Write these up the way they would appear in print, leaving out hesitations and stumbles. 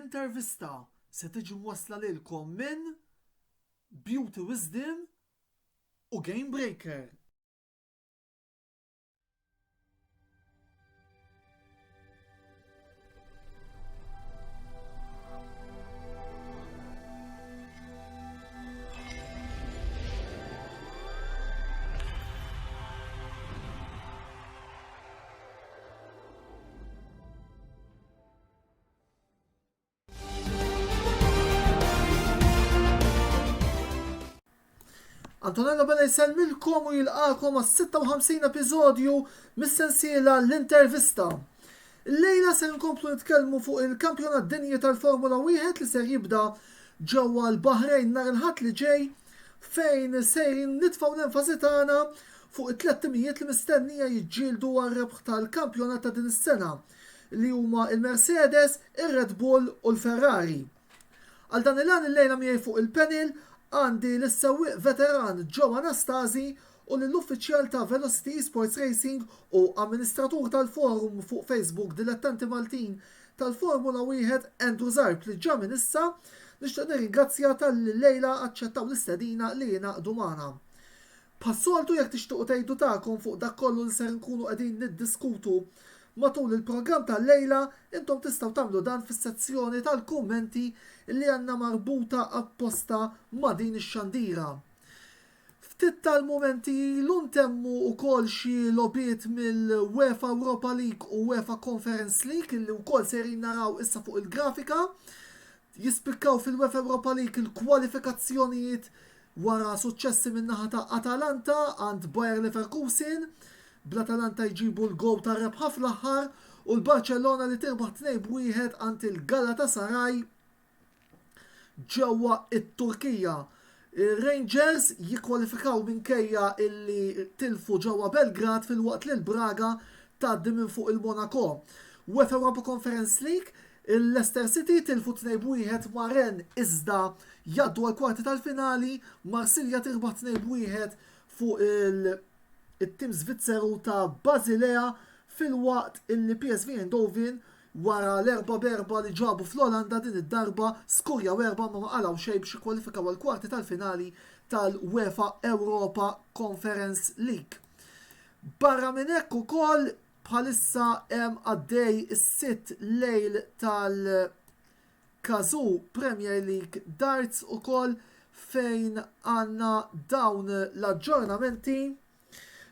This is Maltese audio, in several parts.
Intervista se tiġi mwassla lilkom minn Beauty Wisdom u Game Breaker. Antonella Bella jselmilkom u jilqakom għas 56 episodju mis-sensiela l-intervista. Lejla se nkomplu nitkellmu fuq il-kampjonat dinji tal-Formula 1 li ser jibda ġewwa l-Bahrejn nhar il-ħadd li ġej fejn sejrin nitfgħu l-enfasi tagħna fuq it-tliet timijiet li mistennija jiġġieldu għar-rebħ tal-kampjonat ta' din is-sena li huma il-Mercedes, ir-Red Bull u l-Ferrari. Għal dan il-għan il-lejla miegħi fuq il-panel għandi l-sewwieq veteran Joe Anastasi u l-uffiċjal ta' Velocity Sports Racing u amministratur tal-forum fuq Facebook Dilettanti Maltin tal-Formula 1 Andrew Zarb li ġa minn issa nixtieq nirringrazzja tal-lejla aċċettaw l-istedina li jingħaqdu magħna. Passoltu jekk tixtiequ tgħidu tagħkom fuq dak kollu li ser nkunu qegħdin niddiskutu matul il-programm tal-lejla intom tistgħu tagħmlu dan fis-sezzjoni tal-kummenti li għandna marbuta apposta ma' din ix-xandira. Ftit tal-momenti l-untemmu wkoll xi lobiet mill-UEFA Europa League u UEFA Conference League li wkoll serin naraw issa fuq il-grafika. Jispikkaw fil-UEFA Europa League il-kwalifikazzjonijiet wara suċċessi min-naħa ta' Atalanta għand Bayer Leverkusen. Bl-Atalanta jġibu l-gow ta' rebħa fl-aħħar u l-Barcellona li tirbaħ 2-1 għand il-Galatasaray ġewwa it-Turkija. Rangers jikkwalifikaw minkejja illi tilfu ġewwa Belgrad fil-waqt li l-Braga tgħaddi minn fuq il-Monaco. UEFA Europa Conference League, il-Leicester City tilfu 2-1 ma' Rennes iżda jgħaddu għal-kwarti tal-finali, Marsilja tirbaħ 2-1 fuq il-tim Svizzeru ta' Basilea fil-waqt illi PSV Eindhoven wara l-4-4 li ġabu fl-Olanda din id-darba skurja werba ma maqalaw xejn biex jikkwalifikaw għal-kwarti tal-finali tal-UEFA Europa Conference League. Barra minn hekk ukoll bħalissa hemm għaddej is-sitt lejl tal-Kazoo Premier League Darts ukoll fejn għandna dawn l-aġġornamenti.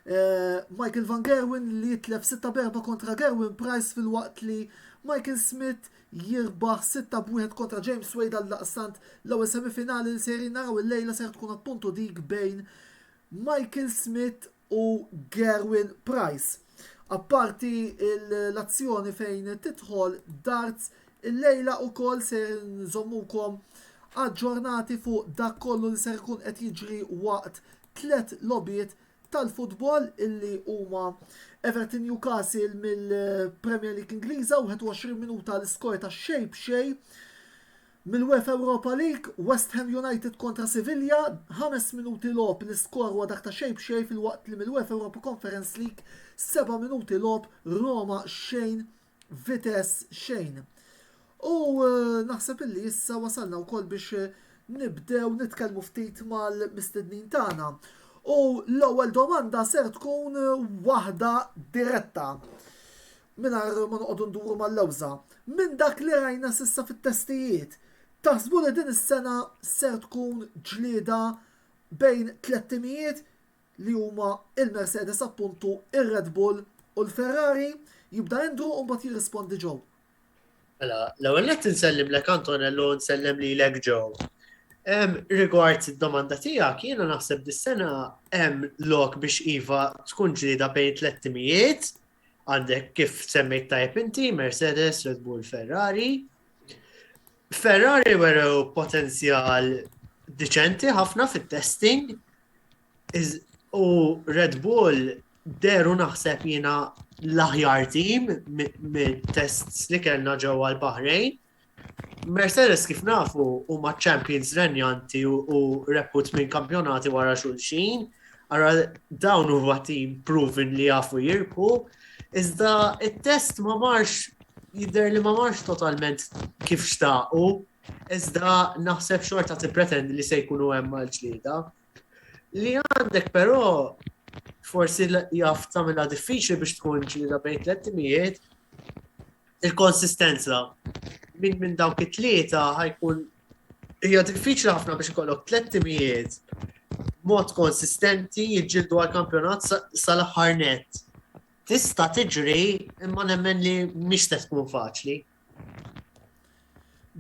Michael Van Gerwen li jitlef 6-4 kontra Gerwin Price fil-waqt li Michael Smith jirbaħ 6-1 kontra James Wade għal-laqstant l-ewwel semifinali li sejrin naraw il-lejla ser tkun appuntu dik bejn Michael Smith u Gerwin Price. Apparti l-azzjoni fejn tidħol darts il-lejla ukoll ser nżommukom aġġornati fuq dak kollu li ser kun qed jiġri waqt 3 lobiet tal-futbol illi huma Everton Newcastle mill-Premier League Ingliża 21 minuta l-iskor ta' xejn b'xejn. Mill-UEFA Europa League West Ham United kontra Sevilla 5 minuti lob l-iskor huwa dak ta' xejn b'xejn fil-waqt li mill-UEFA Europa Conference League 7 minuti lob Roma xejn Vitesse xejn. U naħseb illi issa wasalna wkoll biex nibdew nitkellmu ftit mal-mistednin tagħna. U l-ewwel domanda ser tkun waħda diretta. Mingħajr ma noqogħdu nduru mal-lewża. Minn dak li rajna s'issa fit-testijiet, taħsbu li din is-sena ser tkun ġlieda bejn 3 timijiet li huma il-Mercedes appuntu, ir-Red Bull u l-Ferrari? Jibda Andrew u mbagħad jirrispondi Joe. Mela, l-ewwel qed insellem Antonello nsellem lilek Joe. Rigward id-domanda tiegħek, jiena naħseb dis-sena hemm lok biex iva tkun ġlieda bejn 3 timijiet, għandek kif semmejt tajjeb inti, Mercedes, Red Bull, Ferrari. Ferrari werew potenzjal diċenti ħafna fit-testing u Red Bull deru naħseb jiena l-aħjar tim mid-tests li kellna ġewwa l-Bahrejn. Mercedes kif nafu huma champions renjanti u reput minn kampjonati wara xulxin, ara dawn huwa tim proven li jafu jirpu, iżda it-test ma marx jidher li ma marx totalment kif xtaqu, iżda naħseb xorta tippretendi li se jkunu hemm mal-ġlieda. Li għandek però forsi jaf tagħmilha diffiċli biex tkun ġlieda bejn tliet timijiet, il-konsistenza minn dawk it-tlieta ħajkun hija diffiċli ħafna biex ikollok tliet timijiet mod konsistenti jiġġieldu għall-kampjonat sal-aħħar nett. Tista' tiġri imma nemmen li mhix se tkun faċli.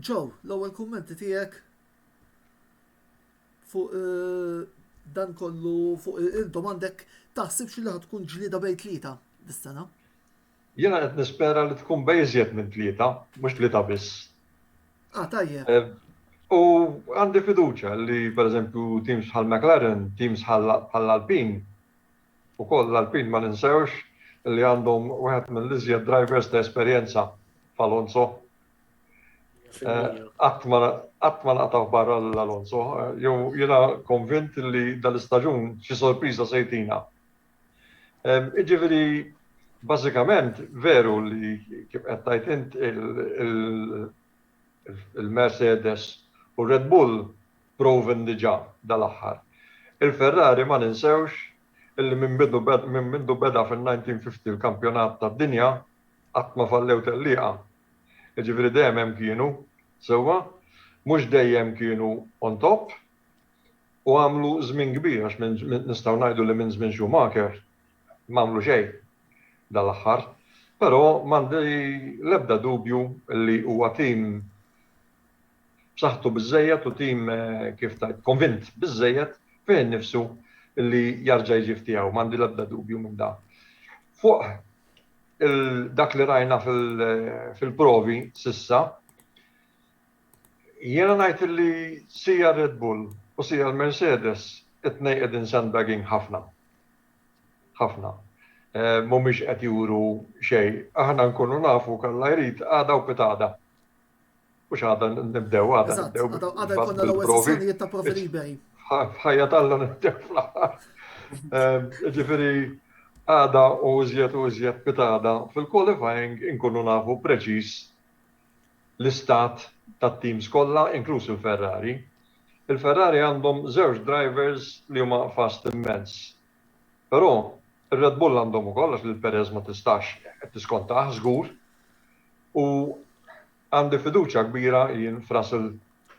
Joe, l-ewwel kummenti tiegħek fuq dan kollu fuq intom għandek taħsibx li tkun ġlieda bejn tlieta dis-sena? Jiena qed nispera li tkun bejżiet minn tlieta, mhux tlieta biss. Tajjeb. U għandi fiduċja li pereżempju teams bħal McLaren, teams bħal Alpine, ukoll l-Alpine ma ninsewx li għandhom wieħed mill-iżjed drivers ta' esperjenza f'Alonso. Qatt ma naqtaw barra l-Alonso. Jiena konvint li dal-istaġun xi sorpriża se jtina. Jiġifieri bażikament veru li kif qed tgħid int il-Mercedes u Red Bull proven diġà dal-aħħar. Il-Ferrari ma ninsewx illi minn bidu beda fil-1950 il-kampjonat tad-dinja qatt ma fallew tellieqa. Jiġifieri dejjem hemm kienu sewwa, mhux dejjem kienu on top u għamlu żmien kbir għax nistgħu ngħidu li minn żmien Schumacher m'għamlu xejn dal-aħħar, però m'għandi l-ebda dubju li huwa tim b'saħħtu biżżejjed u tim kif tajt konvint biżżejjed fejn nifsu li jarġa' jġib tiegħu, m'għandi l-ebda dubju minn dan. Fuq dak li rajna fil-provi sissa, jiena ngħid li sija Red Bull u sija l-Mercedes it-tnejn qegħdin sandbagging ħafna. Ħafna. Mhumiex qed juru xejn. Aħna nkunu nafu kellha jrid għada u pitada. Mhux għada nibdew għada. Għada jkollna l-ewwel sessjonijiet ta' provi liberi. Ħajja talla nibdew fl-aħħar. Ġifieri għada u użjed pitada fil-qualifying inkunu nafu preċiż l-istat tat-teams kollha, inkluż il-Ferrari. Il-Ferrari għandhom żewġ drivers li huma fast immens. Però il-Red Bull għandhom ukoll għax li l-Perez ma tistax tiskontaħ żgur u għandi fiduċja kbira jien f'Russell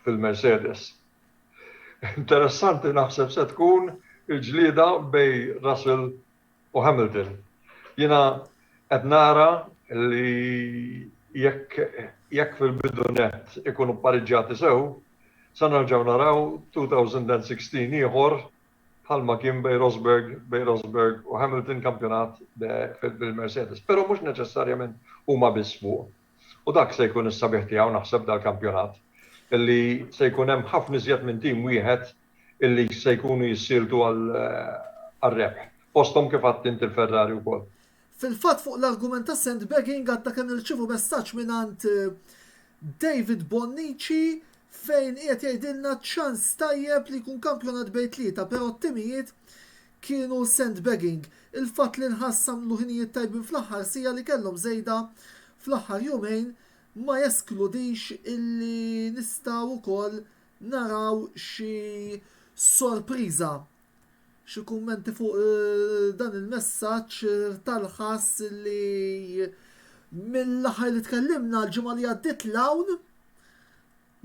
fil-Mercedes. Interessanti naħseb se tkun il-ġlieda bej Russell u Hamilton. Jiena qed nara li jekk fil-bidunet ikunu pareġġjati sew, sa nerġgħu naraw 2016 ieħor bħalma kien bej Rosberg u Hamilton kampjonat bil-Mercedes. Però mhux neċessarjament huma biss fuq. U dak se jkun is-sabiħ tiegħu naħseb dal-kampjonat. Illi se jkun hemm ħafna iżjed minn tim wieħed illi se jkunu jissiltu għal-rebħ. Posthom kif għadt int il-Ferrari wkoll. Fil-fatt fuq l-argument ta' sandbagging għadda kemm irċievu messaġġ mingħand David Bonnici fejn qiegħed jgħidilna ċans tajjeb li jkun kampjonat bejn tlieta, però t-timijiet kienu sandbagging. Il-fatt li nħassam l-ħinijiet tajbin fl-aħħar sija li kellhom żejda fl-aħħar jumejn ma jeskludix illi nistgħu wkoll naraw xi sorpriża. Xi kummenti fuq dan il-messaġġ tal-ħass li mill-aħħar li tkellimna l-ġimgħa li għaddiet l-hawn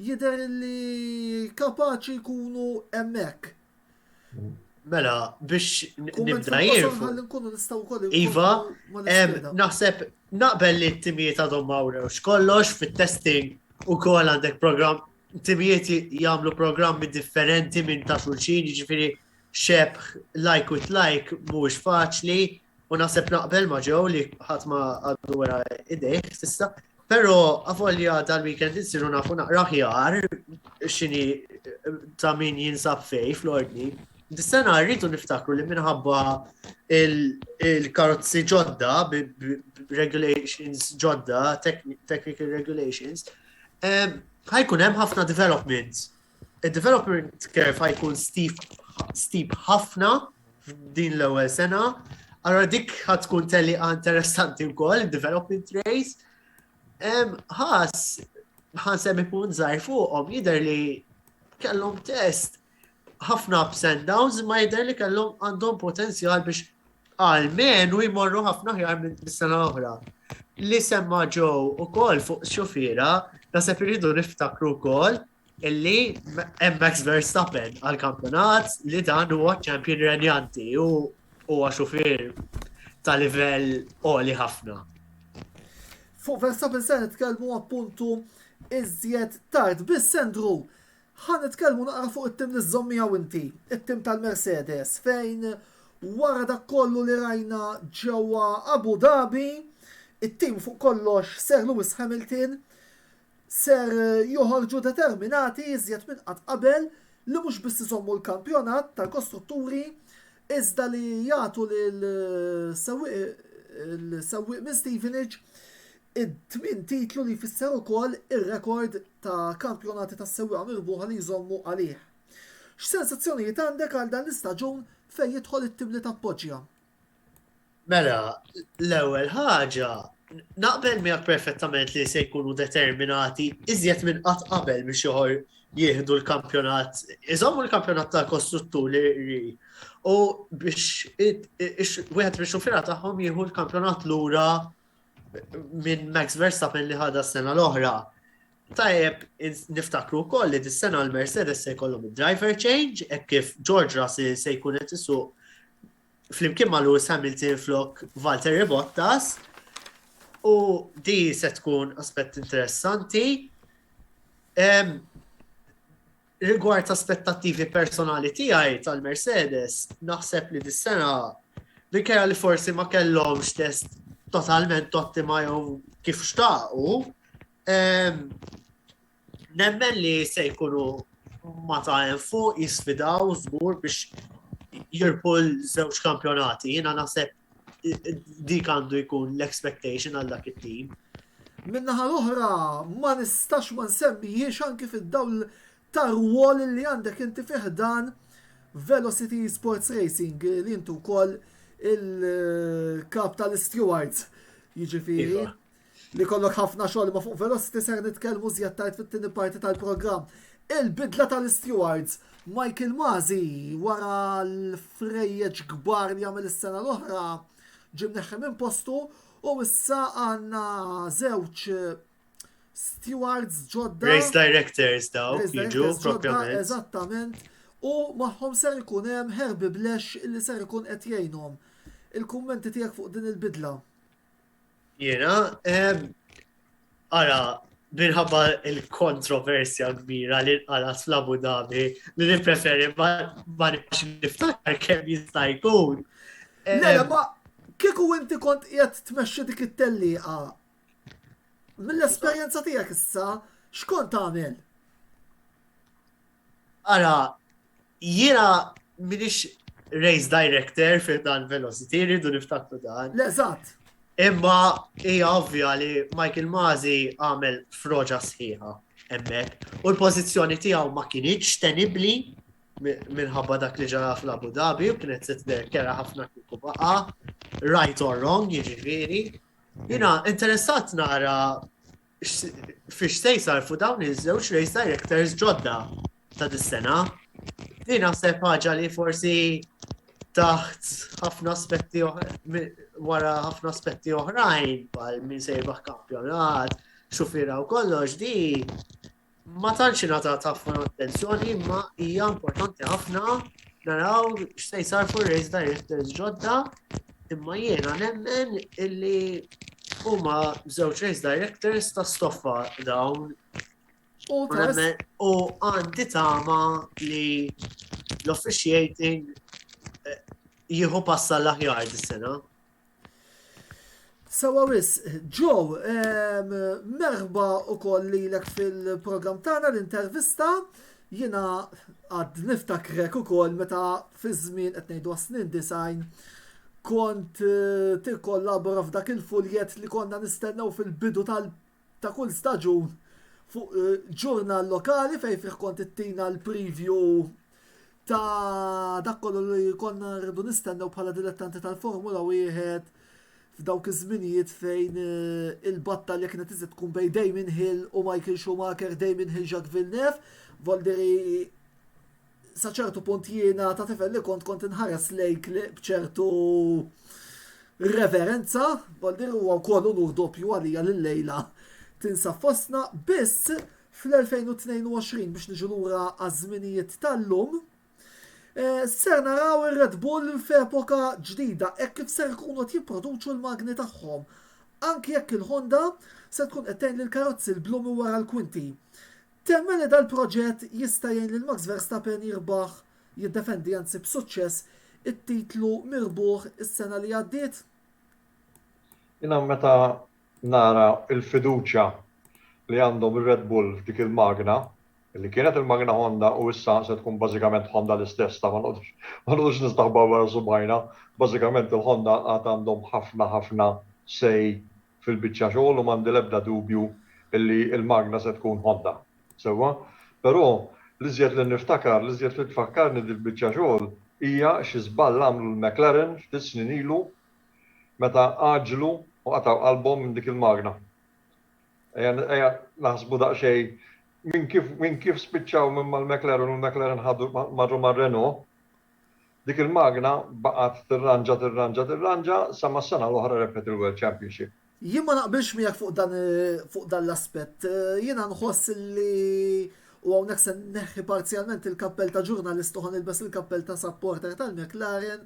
jidher li kapaċi jkunu hemmhekk. Mela, biex nibda jirfu. Iva, naħseb naqbel li t-timijiet għadhom mawrewx kollox fit-testing ukoll għandek programm, timijiet jagħmlu programmi differenti minn ta' xulxin, jiġifieri xebħ like with like mhuwiex faċli u naħseb naqbel ma' ġew li ħadd ma għaddu wara idejh s'issa. Però għafolja dal-weekend insiru nafu naqra ħjar x'inhi ta' min jinsab fej fl-ordni. Dis-sena rridu niftakru li minħabba il-karozzi ġodda, regulations ġodda, technical regulations, ħajkun hemm ħafna developments. Il-development curve ħajkun steep ħafna din l-ewwel sena, allura dik ħad tkun telliqa interessanti wkoll il-development race. ħan semmi punt zaħir fuqhom jidher li kellhom test ħafna ups and downs ma jidher li kellhom għandhom potenzjal biex għalmenu jmorru ħafna ħjar minn is-sena oħra. Li semma ġew ukoll fuq xufiera, naħseb iridu niftakru wkoll illi hemm Max Verstappen għall-kampjonat li dan huwa champion renjanti u huwa xufier ta' livell għoli ħafna. Fuq Verstappen se nitkellmu appuntu iżjed tard biss Andrew. Ħan nitkellmu naqra fuq it-tim li żommija inti, it-tim tal-Mercedes, fejn wara dak kollu li rajna ġewwa Abu Dhabi, it-tim fuq kollox Sir Lewis Hamilton ser joħorġu determinati iżjed minn qatt qabel li mhux biss iżommu l-kampjonat tal-kostrutturi iżda li jagħtu lil-sewwieq minn Stevenage id-tmien titlu li jfisser ukoll ir-rekord ta' kampjonati tas-sewwieqa mirbuħa li jżommu għalih. X'sensazzjonijiet għandek għal dan l-istaġun fejn jidħol it-tim li tappoġġja? Mela, l-ewwel ħaġa naqbel miegħek perfettament li se jkunu determinati iżjed minn qatt qabel biex joħor jieħdu l-kampjonat, iżommu l-kampjonat tal-kostrutturi u biex wieħed biex-xufiera tagħhom jieħu l-kampjonat lura minn Max Verstappen li ħada s-sena l-oħra. Tajjeb, niftakru wkoll li dis-sena l-Mercedes se jkollhom id-driver change, hekk kif George Russell se jkun qed isuq flimkien ma' Lewis Hamilton flok Valtteri Bottas u di se tkun aspett interessanti. Rigward aspettattivi personali tiegħi tal-Mercedes, naħseb li dis-sena minkejja li forsi ma kellhomx test totalment ottima jew kif xtaqu, nemmen li se jkunu ma ta' fuq jisfidaw żgur biex jirpu l-żewġ kampjonati. Jiena naħseb dik għandu jkun l-expectation għal dak it-tim. Min-naħa l-oħra ma nistax ma nsemmijiex anki fid-dawl tar-rwol li għandek inti fih dan Velocity Sports Racing li intu wkoll il-kap tal-stewards, jiġifieri, li kollok ħafna xogħol ma fuq Velocity ser nitkellmu żjed tard fit-tieni parti tal-programm. Il-bidla tal-stewards, Michael Masi wara l-frejjeġ kbar li għamel is-sena l-oħra ġim neħħem minn postu u issa għandna żewġ stewards ġodda. Race directors daw, jiġu propjament. Eżattament. U magħhom ser ikun hemm Herbie Blesh illi ser ikun qed jgħinhom. Il-kummenti tiegħek fuq din il-bidla. Jiena, ara, minħabba il-kontroversja kbira li nqalat fl-Abu Dhabi li nippreferi ma nibqax niftakar kemm jista' jkun. Le, ma kieku inti kont qiegħed tmexxi dik it-tellieqa. Mill-esperjenza tiegħek issa, x'kont tagħmel? Ara, jiena minix race director fi dan Velocity, rridu niftakru dan. L-eżatt. Imma hija ovvja li Michael Masi għamel froġa sħiħa hemmhekk u l-pożizzjoni tiegħu ma kienx tenibbli minħabba dak li ġara fl-Abu Dhabi u kienet se kera ħafna kieku baqa, right or wrong, jiġifieri. Jiena interessat nara fiex se jsarfu dawn iż-żewġ race directors ġodda ta' dis-sena. Din naħseb ħaġa li forsi taħt ħafna aspetti wara ħafna aspetti oħrajn bħal min se jirbaħ kampjonat, xufiera u kollox di ma tantx ingħatat ħafna attenzjoni imma hija importanti ħafna naraw x'se jsarfu race directors ġodda imma jiena nemmen illi huma żewġ race directors ta' stoffa dawn. U għandi tama li l-officiating jieħu passa l-aħjar dis-sena. Sawa wis, Joe, merħba ukoll lilek fil-programm tagħna l-intervista. Jiena għad niftakrek ukoll meta fi żmien qed ngħidu snin design kont tikkollabora f'dak il-fuljet li konna nistennew fil-bidu ta' kull staġun fuq ġurnal lokali fejn fih kont ittina l-preview ta' dak kollu li konna rridu nistennew bħala dilettanti tal-Formula 1 f'dawk iż-żminijiet fejn il-battalja kienet iżda tkun bejn Damon Hill u Michael Schumacher, Damon Hill Jacques Villeneuve, Volderi sa ċertu punt jiena ta' tifel li kont inħares lejk bċertu reverenza, Volderi huwa wkoll unur doppju għalija lil-lejla tinsa fostna biss fl-2022 biex niġu lura għaż-żminijiet tal-lum. Ser naraw il-Red Bull f'epoka ġdida, hekk kif ser ikunu qed jipproduċu l-magni tagħhom. Anki jekk il-Honda se tkun qed tgħin lill-karozzi l-blumi wara l-kwinti. Temmen li dal-proġett jista' jgħin lil Max Verstappen jirbaħ jiddefendi anzi b'suċċess it-titlu mirbuħ is-sena li għaddiet. Jiena meta nara il-fiduċja li għandhom ir-Red Bull f'dik il-magna, li kienet il-magna Honda u issa se tkun bażikament Honda l-istess, ta' ma nodux nistaħbaw wara subajna, bażikament il-Honda għad għandhom ħafna sej fil-biċċa xogħol u m'għandi l-ebda dubju illi il-magna se tkun Honda. Sewwa, però l-iżjed li niftakar, l-iżjed li tfakkarni dil-biċċa xogħol hija xi żball għamlu l-McLaren ftit snin ilu meta għaġlu u qataw qalbhom minn dik il-magna. Ejja naħsbu daqsxejn min kif spiċċaw minn mal-McLaren u l-McLaren ħadu marru mar-Renault, dik il-magna baqgħet tirranġa sa mas-sena l-oħra repet il-World Championship. Jien ma naqbilx miegħek fuq dan l-aspett. Jiena nħoss li u hawnhekk se neħħi parzjalment il-kappell ta' ġurnalist u ħanilbes il-kappell ta' supporter tal-McLaren,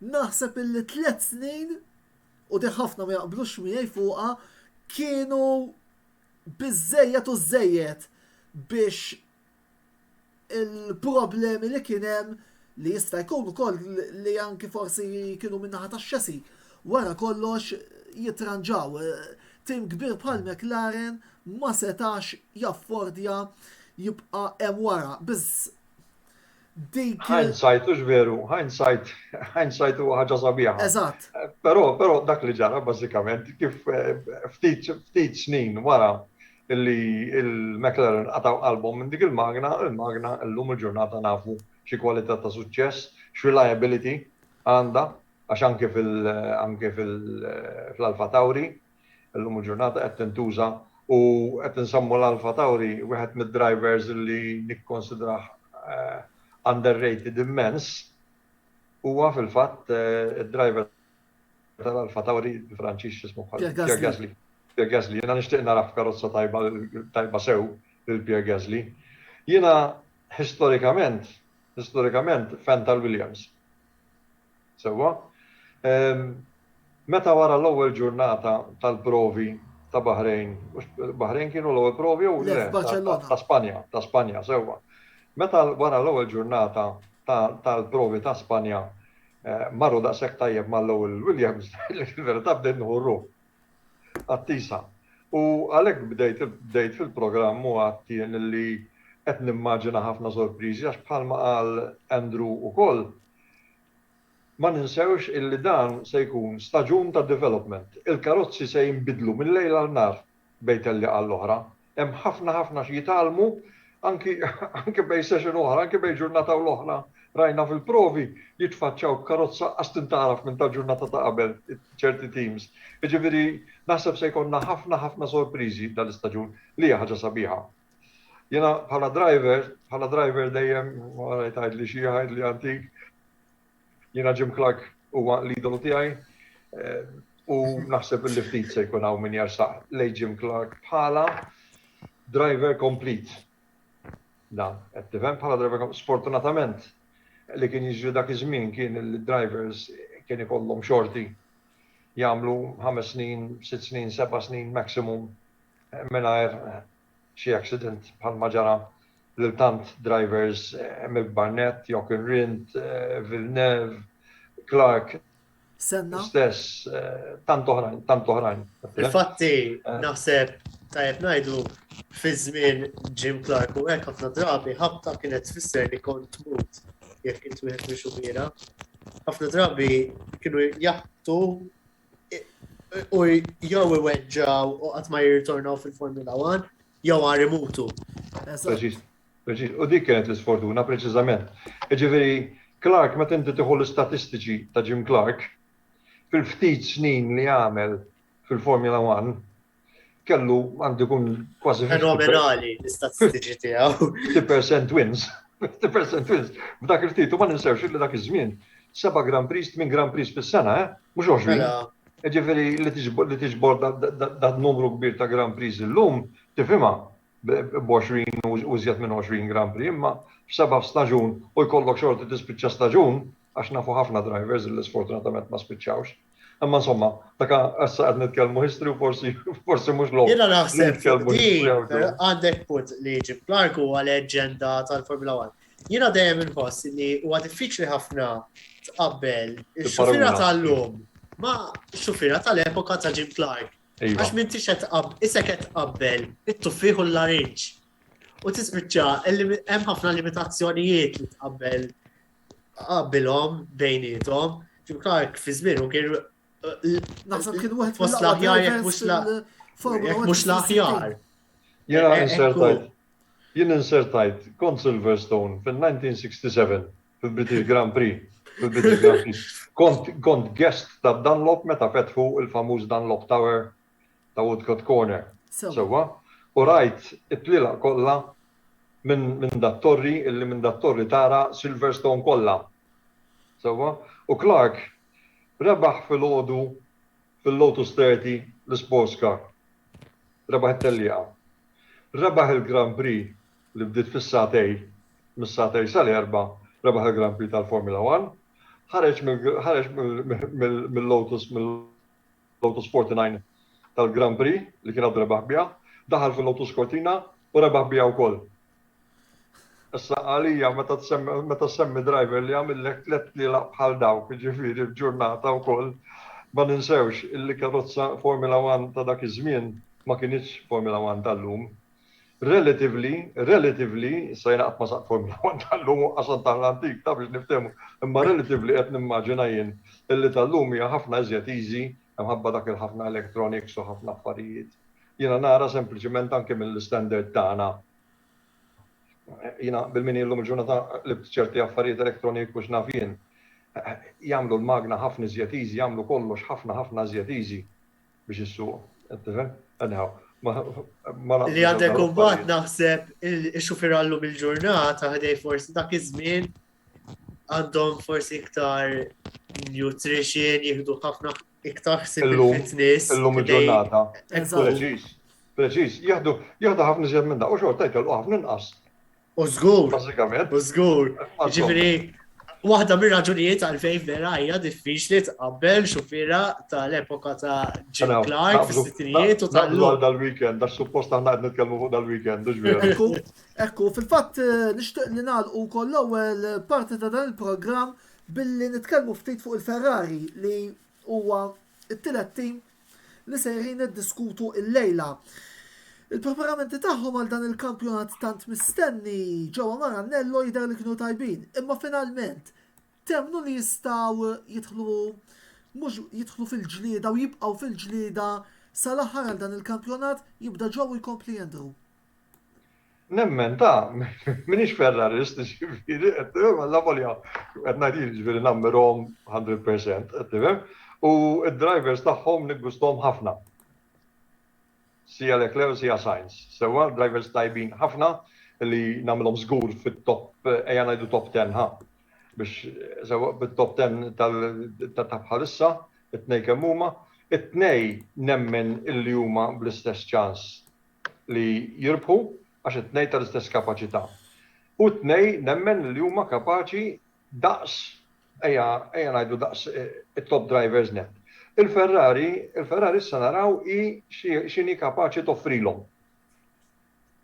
naħseb illi 3 snin u di ħafna ma jaqblux miegħi fuqha kienu biżejjed u żejjed biex il-problemi li kien hemm li jista' jkun ukoll li anki forsi kienu min-naħa tax-xasi wara kollox jitranġaw. Tim kbir bħal McLaren ma setax jaffordja jibqa' hemm wara. Biss dik Hindsight hux veru, hindsight huwa ħaġa sabiħa. Eżatt. Però dak li ġara bażikament kif ftit snin wara illi il-McLaren qataw qalbhom minn dik il-magna llum il-ġurnata nafu xi kwalità ta' suċċess, x'reliability għandha għax anke fil-Alfa Tauri llum il-ġurnata qed tintuża u qed insammu l-Alfa Tauri wieħed mid-drivers li nikkonsidrah underrated immens huwa fil-fatt id-driver tal-Alfa Tauri Franċiż ismu Pierre Gasly. Pierre Gasly, jiena nixtieq nara f'karozza tajba sew lil-Pierre Gasly. Jiena historikament fan tal-Williams. Sewwa. Meta wara l-ewwel ġurnata tal-provi ta' Bahrain kienu l-ewwel provi u ta' Spanja, sewwa. Meta wara l-ewwel ġurnata tal-provi ta' Spanja marru daqshekk tajjeb mal-ewwel Williams, il-verità bdejt nħurru għattisa. U għalhekk bdejt fil-programm u għattien li qed nimmaġina ħafna sorpriżi għax bħalma qal Andrew ukoll ma ninsewx illi dan se jkun staġun ta' development. Il-karozzi se jinbidlu mill-lejl għal-nar bejn il-liqa l-oħra. Hemm ħafna xi jitgħallmu anke bejn session oħra, anke bejn ġurnata u l-oħra. Rajna fil-provi jitfaċċaw karozza għastin taraf minn ta' ġurnata ta' qabel ċerti teams. Ġifieri naħseb se jkollna ħafna sorpriżi dal-istaġun li hija ħaġa sabiħa. Jiena bħala driver dejjem wara jtgħidli xi jgħidli antik. Jiena Jim Clark huwa l-idolu tiegħi u naħseb li ftit se jkun hawn min jarsaq lejn Jim Clark bħala driver complete. Dan, qed tifhem bħala driver sfortunatament li kien jiġri dak iż-żmien kien il-drivers kien ikollhom xorti jagħmlu 5 snin, 6 snin, 7 snin maximum mingħajr xi accident bħalma ġara lil tant drivers Emil Barnett, Jochen Rindt, Villeneuve, Clark. Senna. Stess, tant oħrajn. Il-fatti naħseb tajjeb ngħidu fi żmien Jim Clark u hekk ħafna drabi ħabta kienet tfisser li kont tmut jekk intu wieħed mhux ubiera. Ħafna drabi kienu jaħtu u jew iweġġaw u qatt ma jirritornaw fil-Formula 1 jew għar imutu. Preċiż. U dik kienet l-isfortuna preċiżament. Ġifieri Clark meta inti tieħu l-istatistiċi ta' Jim Clark fil-ftit snin li għamel fil-Formula 1 kellu għandu jkun kważi Fenomenali l-istatistiċi tiegħu. 50% wins. 50% wins. B'dak il-ftit u ma ninsewx li dak iż-żmien 7 Grand Prix, 8 Grand Prix fis-sena, mhux 20. Ġifieri li tiġbor dat numru kbir ta' Grand Prix illum tifhimha b'20 u żjed minn 20 Grand Prix, imma f'7 staġun u jkollok xorti tispiċċa staġun għax nafu ħafna drivers li sfortunatament ma spiċċawx. Imma insomma, dak issa qed nitkellmu history u forsi mhux logħob. Jiena naħseb għandek punt li Jim Clark huwa leġenda tal-Formula 1. Jiena dejjem inħoss li huwa diffiċli ħafna tqabbel ix-xufiera tal-lum ma' xufiera tal-epoka ta' Jim Clark. Għax m'intix qed tqabbel it-tuffieħ u l-larinġ. U tispiċċa hemm ħafna limitazzjonijiet li tqabbilhom bejniethom. Jim Clark fi żmienu kien Naħseb kien wieħed fost l-aħjar jekk mhux l-aħjar. Jien insertajt kont Silverstone fil-1967 fil-British Grand Prix. Kont guest ta' Dunlop meta fetħu il-famuż Dunlop Tower ta' Woodcote Corner. Sewwa, u rajt it-tliela kollha minn dat-torri illi minn dat-torri tara Silverstone kollha. Sewwa, u Clark rebaħ fil-ħodu fil-Lotus 30 l-Sports Car. Rebaħ it-tellija. Rebaħ il-Grand Prix li bdiet fis-satej, mis-satej sal-4, rebaħ il-Grand Prix tal-Formula 1, ħareġ mill-Lotus 49 tal-Grand Prix li kien għadu rebaħ biha, daħal fil-Lotus Cortina u rebaħ biha wkoll. Issa għalija meta semmi driver li għamillek tlet li bħal dawk, ġifieri f'ġurnata wkoll ma ninsewx illi karozza Formula 1 ta' dak iż-żmien ma kienx Formula 1 tal-lum. Relatively, sa jena qatt ma saq Formula 1 tal-lum għasan tal-antik ta' biex niftehmu, imma relatively qed nimmaġina jien illi tal-lum hija ħafna iżjed easy, ħabba dak il-ħafna electronics u ħafna affarijiet. Jiena nara sempliċement anke mill-standard tagħna. Jina bil-mini l-lum il-ġurnata li ċerti affarijiet elektroniku x'naf jien. Jagħmlu l-magna ħafna iżjed easy, jagħmlu kollox ħafna iżjed easy biex issuq. Li għandek kumbat naħseb ix-xufier llum il-ġurnata ħdej forsi dak iż-żmien għandhom forsi iktar nutrition, jieħdu ħafna iktar ħsieb il-fitness. Illum il-ġurnata. Preċiż, jieħdu ħafna iżjed minn dak u xorta jkelqu ħafna inqas. U żgur. Bażikament. U żgur. Ġifieri waħda mir-raġunijiet għalfejn vera hija diffiċli tqabbel xufiera tal-epoka ta' Jim Clark fis-sittinijiet u tal-lum. Dal-weekend, għax suppost aħna qed nitkellmu fuq dal-weekend, Ekku, fil-fatt nixtieq li nagħlqu wkoll l-ewwel parti ta' dan il-programm billi nitkellmu ftit fuq il-Ferrari li huwa t-tielet tim li sejrin iddiskutu l-lejla. Il-preparamenti tagħhom għal dan il-kampjonat tant mistenni ġewwa Maranello jidher li kienu tajbin, imma finalment temnu li jistgħu jidħlu fil-ġlieda u jibqgħu fil-ġlieda sal-aħħar għal dan il-kampjonat jibda ġew jkompli jendru. Nemmen minix Ferrarist, ġifieri la volja qed ngħid ġifieri nammerhom 100%, u d-drivers tagħhom niggusthom ħafna. Sija Leclerc, sija Sainz. Sewa, drivers tajbin ħafna li namlhom żgur fit-top, ejja ngħidu top 10 biex sewa bit-top 10 tal-bħalissa, it-tnej kemm huma, it-tnej nemmen illi huma bl-istess ċans li jirbħu għax it-tnej tal-istess kapaċità. U t-tnej nemmen li huma kapaċi daqs, ejja ngħidu daqs it-top drivers net. Il-Ferrari issa naraw x'inhi kapaċi toffrilhom.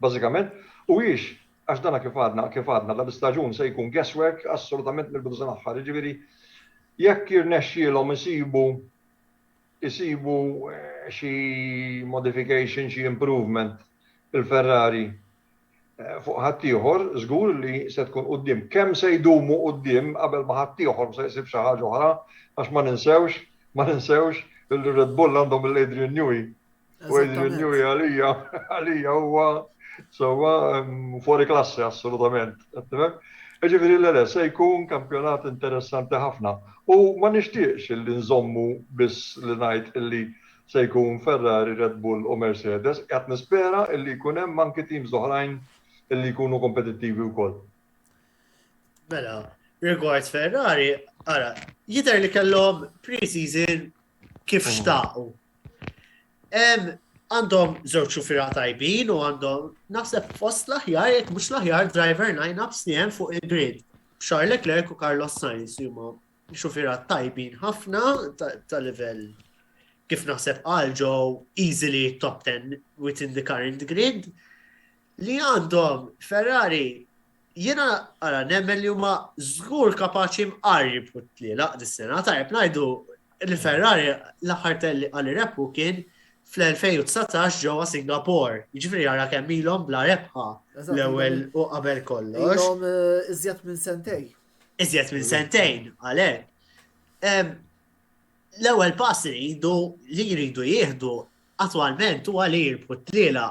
Bażikament, u għax dana kif għadna dal-istaġun se jkun guesswork assolutament mill-bidu sa naħħar. Jiġifieri jekk jirnexxielhom isibu xi modification, xi improvement il-Ferrari fuq ħadd ieħor, żgur li se tkun quddiem. Kemm se jdumu quddiem qabel ma ħadd ieħor se jsib xi ħaġa oħra għax ma ninsewx il-Red Bull għandhom l-Adrian Newey. U Adrian Newey għalija huwa fori klassi assolutament. Ġifiri l se jkun kampjonat interessanti ħafna. U ma nixtieqx li nżommu biss li ngħid illi se jkun Ferrari, Red Bull u Mercedes, qed nispera illi jkun hemm anki teams oħrajn illi jkunu kompetittivi wkoll. Mela, rigward Ferrari, ara, jidher li kellhom pre-season kif xtaqu. Għandhom żewġ xufira tajbin u għandhom naħseb fost l-aħjar, jekk mhux l-aħjar driver line-ups li hemm fuq il-grid. Charles Leclerc u Carlos Sainz huma xufira tajbin ħafna ta' livell kif naħseb għal ġew easily top 10 within the current grid. Li għandhom Ferrari jiena ara nemmen li huma żgur kapaċi mqarrib li laqd is-sena tajjeb ngħidu li Ferrari l-aħħar telli għal repu kien fl-2019 ġewwa Singapore. Jiġifieri ara kemm ilhom bla rebħa l-ewwel u qabel kollox. Ilhom iżjed minn sentejn. Iżjed minn sentejn, għalhekk. L-ewwel pass li jridu jieħdu attwalment huwa li jirbħu t-tliela.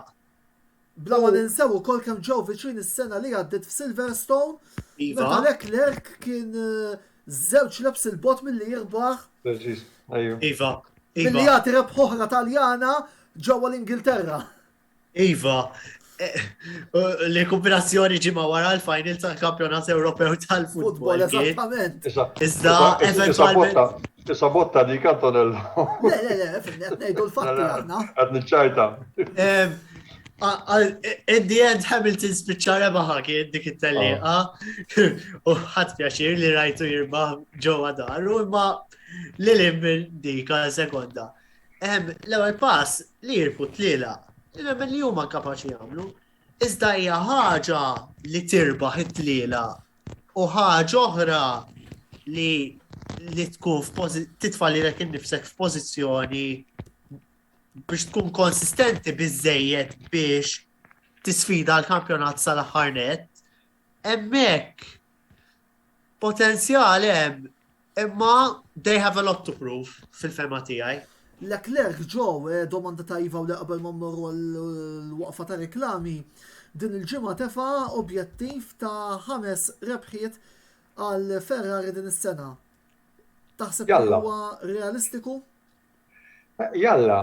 Bla ma ninsew ukoll kemm ġew viċin is-sena li għaddiet f'Silverstone. Meta Leclerc kien żewġ lebs il-bot milli jirbaħ. Iva. Milli jagħti rebħ oħra Taljana ġewwa l-Ingilterra. Iva. Li kombinazzjoni ġimma wara l-final tal-Kampjonat Ewropew tal-Futbol. Eżattament. Iżda eventualment. Issa botta dik Antonello. Le, qed ngħidu l-fatti aħna. Qed niċċajta. In the end Hamilton spiċċa rebaħa kien dik it-tellieqa u ħadd pjaċir li rajtu jirbaħ ġewwa daru imma Lilim dik sekonda. L-ewwel pass li jirbu tliela, nemmen li huma kapaċi jagħmlu. Iżda hija ħaġa li tirbaħ it-tliela u ħaġa oħra li tkun titfa' lilek innifsek f'pożizzjoni biex tkun konsistenti biżejjed biex tisfida l-kampjonat sal-aħħar net. Hemmhekk potenzjal hemm imma they have a lot to prove fil-fema tiegħi. Leclerc ġew domanda ta' Iva u li qabel ma mmorru l-waqfa ta' reklami din il-ġimgħa tefa' objettiv ta' 5 rebħiet għal Ferrari din is-sena. Taħseb huwa realistiku? Jalla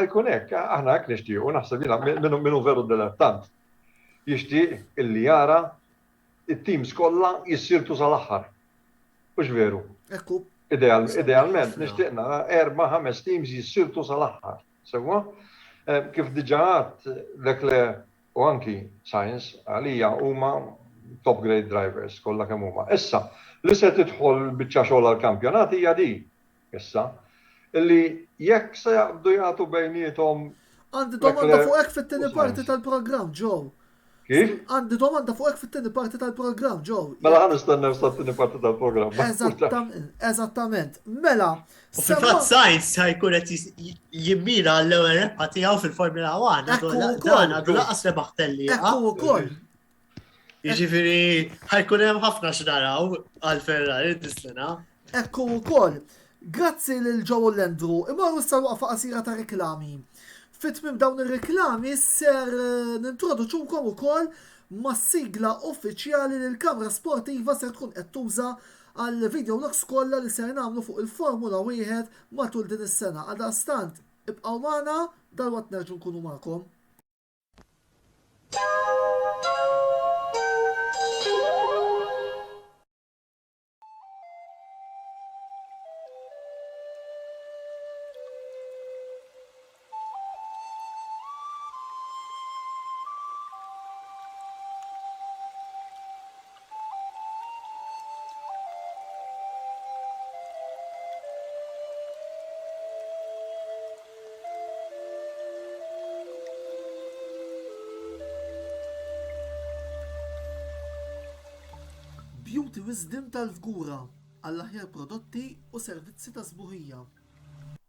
jkun hekk, aħna hekk nixtiequ naħseb jiena minnu veru dilettant. Jixtieq illi jara it-teams kollha jissirtu sal-aħħar. Mhux veru. Ekku. Idealment, nixtieqna 4-5 teams jissirtu sal-aħħar. Sewwa? Kif diġà għadt Leclerc u anki Sainz għalija huma top grade drivers kollha kemm huma. Issa, li se tidħol biċċa xogħol għall-kampjonat hija di. Issa, illi jekk se jaqbdu jagħtu bejniethom. Għandi domanda fuq hekk fit-tieni parti tal-programm, Joe. Kif? Għandi domanda fuq hekk fit-tieni parti tal-programm, Joe. Mela ħan nistennew stat-tieni parti tal-programm. Eżattament. Mela. U fil-fatt Sainz ħajkun qed jimmira l-ewwel rebħa tiegħu fil-Formula 1. Dan għadu laqas rebaħ telli. Ekku wkoll. Jiġifieri ħajkun hemm ħafna x'naraw għal Ferrari dis-sena. Ekku wkoll. Grazzi lil Joe Lendru, imorru issa waqfa qasira ta' reklami. Fit-tmim dawn ir-reklami ser nintroduċukom ukoll mas-sigla uffiċjali li l-Kamra Sportiva ser tkun qed tuża għal video logs kollha li ser nagħmlu fuq il-Formula 1 matul din is-sena. Għaldaqstant ibqgħu magħna dalwaqt nerġgħu nkunu magħkom. Beauty Wisdom tal-Fgura għall-aħjar prodotti u servizzi ta' sbuħija.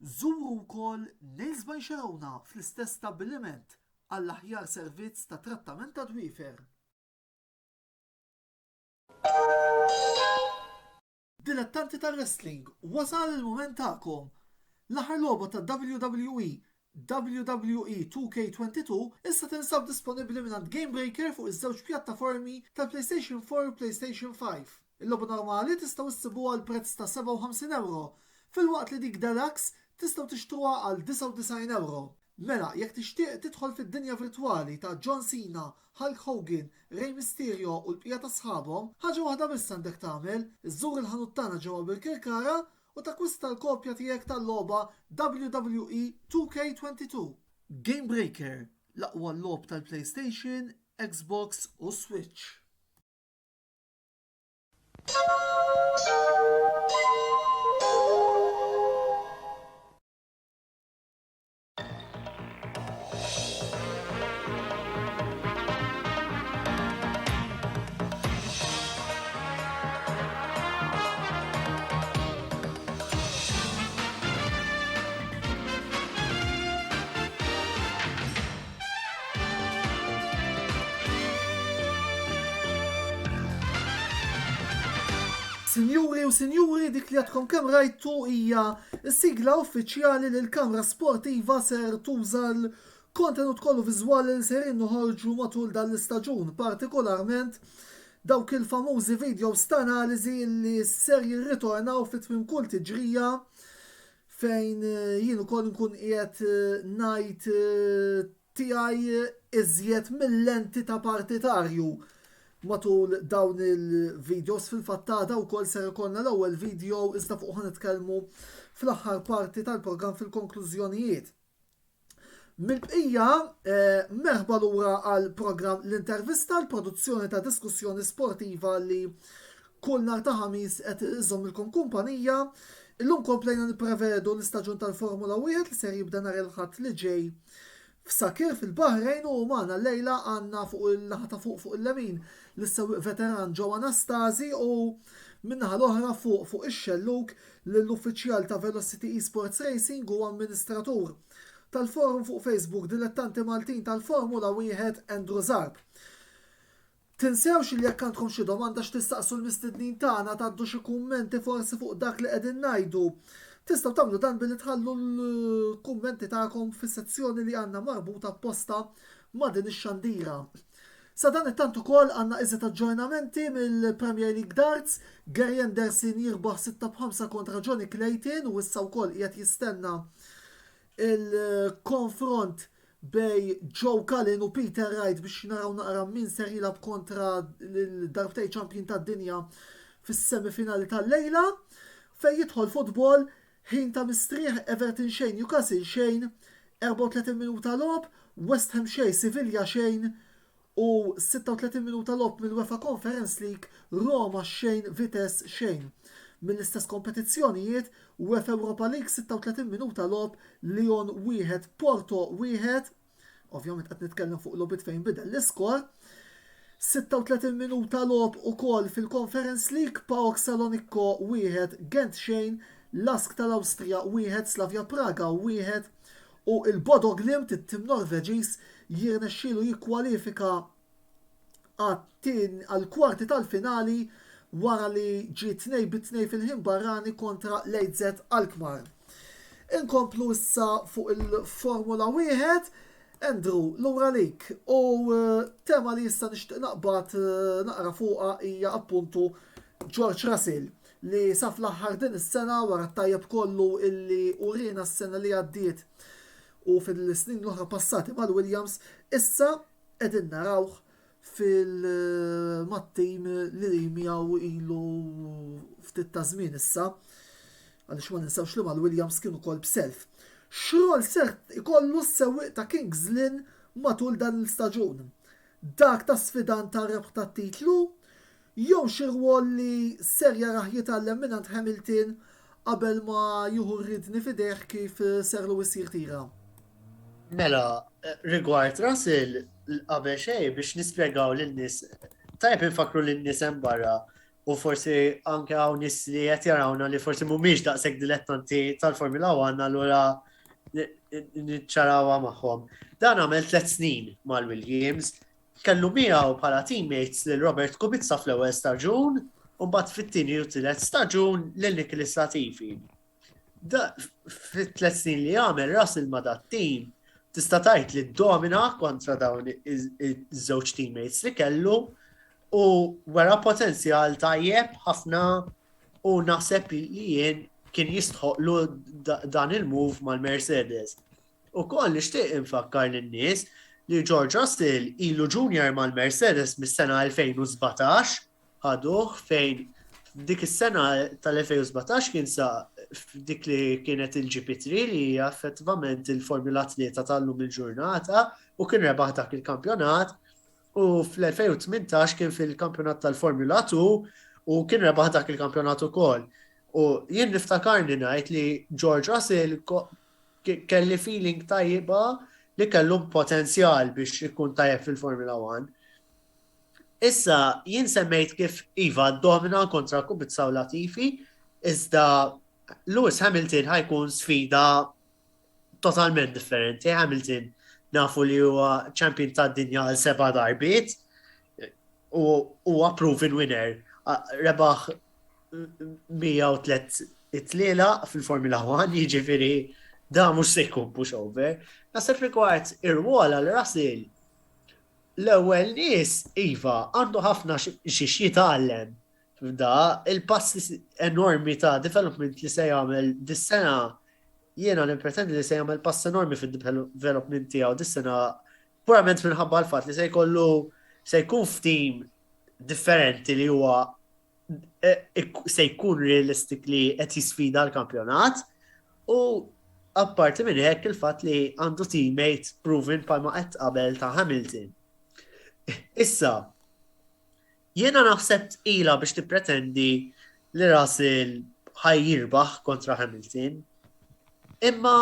Żuru wkoll Nails by Xarawna fl-istess stabbiliment għall-aħjar servizz ta' trattament ta' dwiefer. Dilettanti tal-wrestling, wasal il-mument tagħkom. L-aħħar logħba ta' WWE WWE 2K22 issa tinsab disponibbli minn Gamebreaker fuq iż-żewġ pjattaformi tal-PlayStation 4 u PlayStation 5. Il-logħba normali tistgħu issibuha għal prezz ta' €57, fil-waqt li dik Deluxe tistgħu tixtruha għal €99. Mela, jekk tixtieq tidħol fid-dinja virtwali ta' John Cena, Hulk Hogan, Rey Mysterio u l-bqija ta' sħabhom, ħaġa waħda biss għandek tagħmel, iżżur il-ħanut tagħna ġewwa bil-Kirkara u takwista l-kopja tiegħek tal-logħba WWE 2K22. Gamebreaker, l-aqwa logħob tal-PlayStation, Xbox u Switch. Sinjuri u sinjuri, dik li għadkom kemm rajtu hija s-sigla uffiċjali li l-Kamra Sportiva ser tuża l-kontenut kollu viżwali li ser innoħorġu matul dan l-istaġun, partikolarment dawk il-famużi videos ta' analiżi li ser jirritornaw fit-tmiem kull tiġrija fejn jien ukoll nkun qiegħed ngħid tiegħi iżjed mill-lenti ta' partitarju. Matul dawn il-videos fil-fattada wkoll ser ikollna l-ewwel video iżda fuq ħanitkellmu fl-aħħar parti tal-programm fil-konklużjonijiet. Mill-bqija, merħba lura għal programm l-intervista l-produzzjoni ta' diskussjoni sportiva li kull nhar ta' ħamis qed iżommilkom kumpanija. Illum komplejna nipprevedu l-istaġun tal-Formula 1 li ser jibda nhar il-ħadd li ġej f'Sakir fil-Bahrejn u magħna lejla għandna fuq il-naħa fuq il-lemin l-sewwieq veteran Joe Anastasi u minnaħa l-oħra fuq ix-xelluk l-uffiċjal ta' Velocity Esports Racing u amministratur tal-forum fuq Facebook dilettanti Maltin tal-Formula 1 Andrew Zarb. Tinsewx li jekk għandkom xi domanda x'tistaqsu l-mistednin tagħna tgħaddu xi kummenti forsi fuq dak li qegħdin ngħidu. Tistgħu tagħmlu dan billi tħallu l-kummenti tagħkom fis-sezzjoni li għandna marbuta apposta ma' din ix-xandira. Sa dan it-tant ukoll għandna iżjed aġġornamenti mill-Premier League Darts, Gary Anderson jirbaħ 6-5 kontra Johnny Clayton u issa wkoll qiegħed jistenna il-konfront bej Joe Cullen u Peter Wright biex naraw naqra min ser jilab kontra l-darbtej champion tad-dinja fis-semifinali tal-lejla fejn jidħol futbol ħin ta' mistrieħ Everton xejn, Newcastle xejn, 34 minuta lob, West Ham xejn, Sevilla xejn u 36 minuta lob mill-UEFA Conference League, Roma xejn, Vitesse xejn. Mill-istess kompetizzjonijiet, UEFA Europa League 36 minuta lob, Lyon 1, Porto 1, ovvjament qed nitkellem fuq lobit fejn bidel l-iskor, 36 minuta lob ukoll fil-Conference League, PAOK Saloniko 1, Gent xejn, Lask tal-Awstrija 1, Slavia Praga 1 u il-Bodo Glimt it-tim Norveġiż jirnexxielu jikkwalifika għal-kwarti tal-finali wara li ġie 2-2 fil-ħin barrani kontra Leidz Alkmaar. Inkomplu issa fuq il-Formula 1, Andrew, lura lik, u tema li issa nixtieq naqbad naqra fuqha hija appuntu George Russell li saf l-aħħar din is-sena wara t-tajjeb kollu illi urina s-sena li għaddiet u fil-snin l-oħra passati mal-Williams, issa qegħdin narawh fil-mattim li miegħu ilu ftit ta' żmien issa, għaliex ma ninsawx li mal-Williams kienu kol b'self. X'rol ser ikollu s-sewwieq ta' Kings Lynn matul dan l-istaġun? Dak ta' sfidan ta' rebħ tat-titlu? Jew xi rwol li ser jaraħ jitgħallem minn Hamilton qabel ma jieħu rridni fideh kif ser Lewis jirtira? Mela, rigward Russell, qabel xejn biex nispjegaw lin-nies, tajb infakru lin-nies hemm barra u forsi anke hawn nies li qed jarawna li forsi mhumiex daqshekk dilettanti tal-Formula 1 allura niċċarawha magħhom. Dan għamel 3 snin mal-Williams, kellu miegħu bħala teammates lil Robert Kubica fl-ewwel staġun u mbagħad fit-tieni u tielet staġun lil Nicholas Latifi. fit-3 snin li għamel Russell ma dat tim, tista' tgħid li domina kontra dawn iż-żewġ teammates li kellu u wara potenzjal tajjeb ħafna u naħseb li jien kien jistħoqlu dan il-move mal-Mercedes. U koll nixtieq infakkar lin-nies li George Russell ilu junior mal-Mercedes mis-sena 2017 ħaduh fejn dik is-sena tal-2017 kien sa dik li kienet il-GP3 li hija effettivament il-Formula 3 tal-lum il-ġurnata u kien rebaħ dak il-kampjonat u fl-2018 kien fil-kampjonat tal-Formula 2 u kien rebaħ dak il-kampjonat ukoll. U jien niftakarni ngħid li George Russell kelli feeling tajba li kellu potenzjal biex ikun tajjeb fil-Formula 1. Issa, jien semmejt kif Iva domina kontra Kubica u Latifi, iżda Lewis Hamilton ħajkun sfida totalment differenti. Hamilton nafu li huwa champion tad-dinja għal 7 darbiet u huwa proven winner. Rebaħ 103 it-tliela fil-Formula 1, jiġifieri da mhux se jkun pushover. Nasib rigward ir-wol għal Russell l-ewwel nies Iva għandu ħafna xi jitgħallem f'da il-passi enormi ta' development li se jagħmel dis-sena jiena nippretendi li se jagħmel pass enormi fid-development tiegħu dis-sena purament minħabba l-fatt li se jkun f'team differenti li huwa se jkun realistically qed jisfida l-kampjonat u apparti minn hekk il-fatt li għandu teammate proven bħalma qed qabel ta' Hamilton. Issa, jiena naħseb ila biex tippretendi li Russell ħaj jirbaħ kontra Hamilton, imma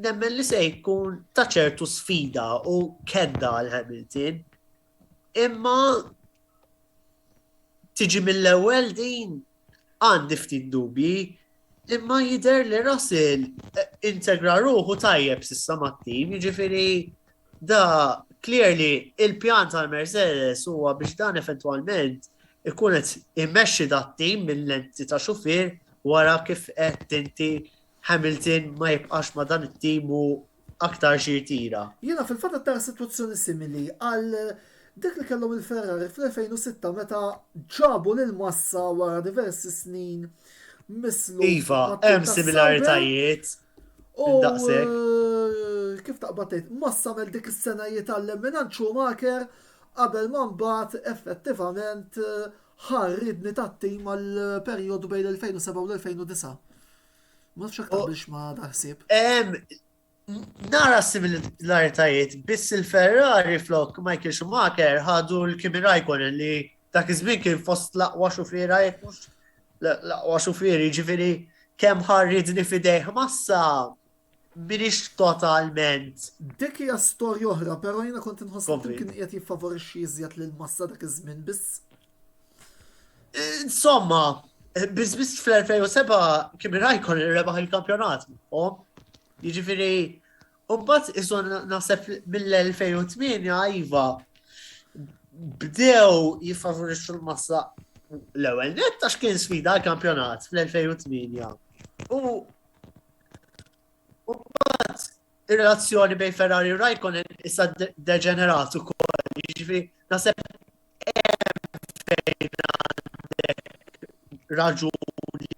nemmen li se jkun ta' ċertu sfida u kedda għal Hamilton, imma tiġi mill-ewwel din għandi ftit dubji, imma jidher li Russell integra ruħu tajjeb s'issa mat-tim, jiġifieri da clearly il-pjan tal-Mercedes huwa biex dan eventwalment ikun qed immexxi dat-tim mill-lenti ta' xufier wara kif qed inti Hamilton ma jibqax ma' dan it-tim u aktar xi jtira. Jiena fil-fatt tara sitwazzjoni simili għal dik li kellhom il-Ferrari fl-2006 meta ġabu lil Massa wara diversi snin mislu. Iva, hemm similaritajiet. Kif taqbad Massa mel dik is-sena jitgħallem minn Schumacher qabel ma mbagħad effettivament ħarridni tat-tim għall-perjodu bejn l-2007 u l-2009. Ma nafx taqbilx ma daħsib. Nara similaritajiet, biss il-Ferrari flok Michael Schumacher ħadu l-Kimi Raikkonen li dak iż-żmien kien fost l-aqwa xufier l-aqwa xufier, jiġifieri kemm ħarridni fidejh Massa minix totalment. Dik hija storja oħra, però jiena kont inħoss li kien qed jiffavorixxi iżjed lil Massa dak iż-żmien biss. Insomma, biss fl-2007 Kimi Raikkonen rebaħ il-kampjonat. Jiġifieri, u mbagħad isu naħseb mill-2008 Iva bdew jiffavorixxu l-Massa l-ewwel nett għax kien sfida l-kampjonat fl-2008. U mbagħad ir-relazzjoni bejn Ferrari u Raikkonen issa deġenerat ukoll. Jiġifieri naħseb hemm fejn għandek raġuni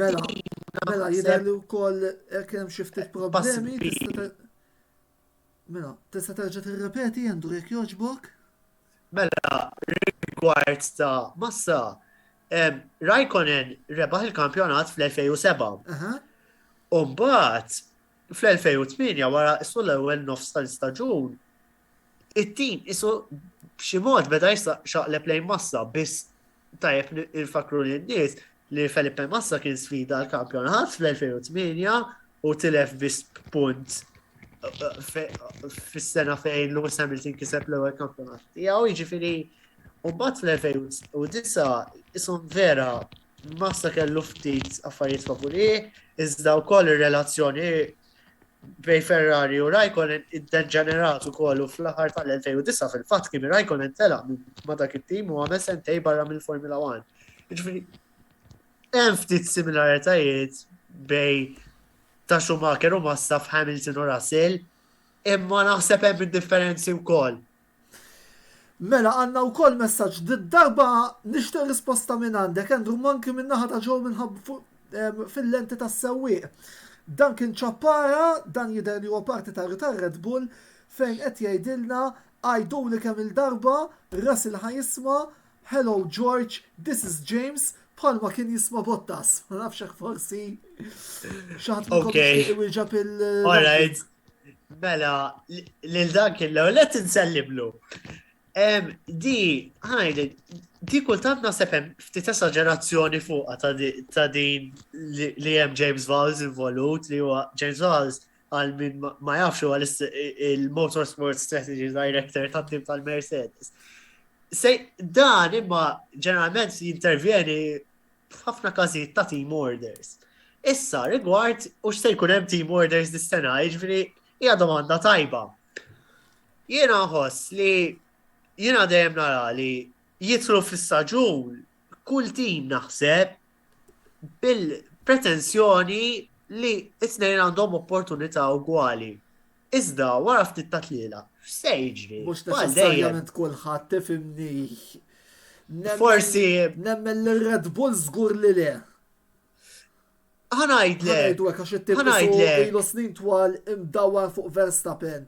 Mela jidher li wkoll hekk hemm xi ftit problemi Mela, tista' terġa' tirrepeti Andrew jekk jogħġbok? Mela, rigward ta' Massa, Raikkonen rebaħ il-kampjonat fl-2007. U mbagħad fl-2008 wara issu l-ewwel nofs tal-istaġun, it-tim isu b'xi mod beda jxaqleb lejn Massa biss tajjeb il-fakru lin-nies li Felipe Massa kien sfida l-kampjonat fl-2008 u tilef biss punt fis-sena fejn Lewis Hamilton kiseb l-ewwel kampjonat tiegħu, jiġifieri u mbagħad fl-2009 ishom vera Massa kellu ftit affarijiet favorih, iżda wkoll ir-relazzjoni bejn Ferrari u Raikkonen iddeġenerat ukoll u fl-aħħar tal-2009 fil-fatt Kimi Raikkonen telaq ma' dak it-tim u għamel sentej barra mill-Formula 1. Jiġifieri hemm ftit similaritajiet bej ta' Schumacher u Massa f'Hamilton u Russell, imma naħseb hemm differenzi wkoll. Mela għanna u koll messaġġ d-darba nixtieq risposta minn għandek, Andrew, manki minn naħa ta' ġew minħab fil-lenti tas sewwieq. Dan kien ċappara, dan jidher li huwa parti ta' Red Bull fejn qed jgħidilna għajdu li kemm il-darba Russell ħajisma' Hello George, this is James, bħalma kien jisma' Bottas. Ma nafx hekk forsi xaħat iwieġeb All right. Mela, lil dak il-ewwel qed inselliblu. Di kultant naħseb hemm ftit esagerazzjoni fuqha ta' din li hemm James Valls involut li huwa James Valls għal min ma jafx huwa il-Motorsport Strategy Director tat-tim tal-Mercedes. Dan imma ġeneralment jintervjeni f'ħafna każijiet ta' team orders. Issa rigward u x'se jkun hemm team orders dis-sena, jiġifieri hija domanda tajba. Jiena nħoss li jiena dejjem nara li jidħlu fis-staġun kull tim naħseb bil-pretenzjoni li it-tnejn għandhom opportunità ugwali. Iżda wara ftit ta' tliela, x'se jiġri? Mhux neċessarjament kulħadd tifhimni. Forsi nemmen l-Red Bull żgur li le. Ħanajdlek. Għax it-tibsu ilu snin twal imdawwar fuq Verstappen.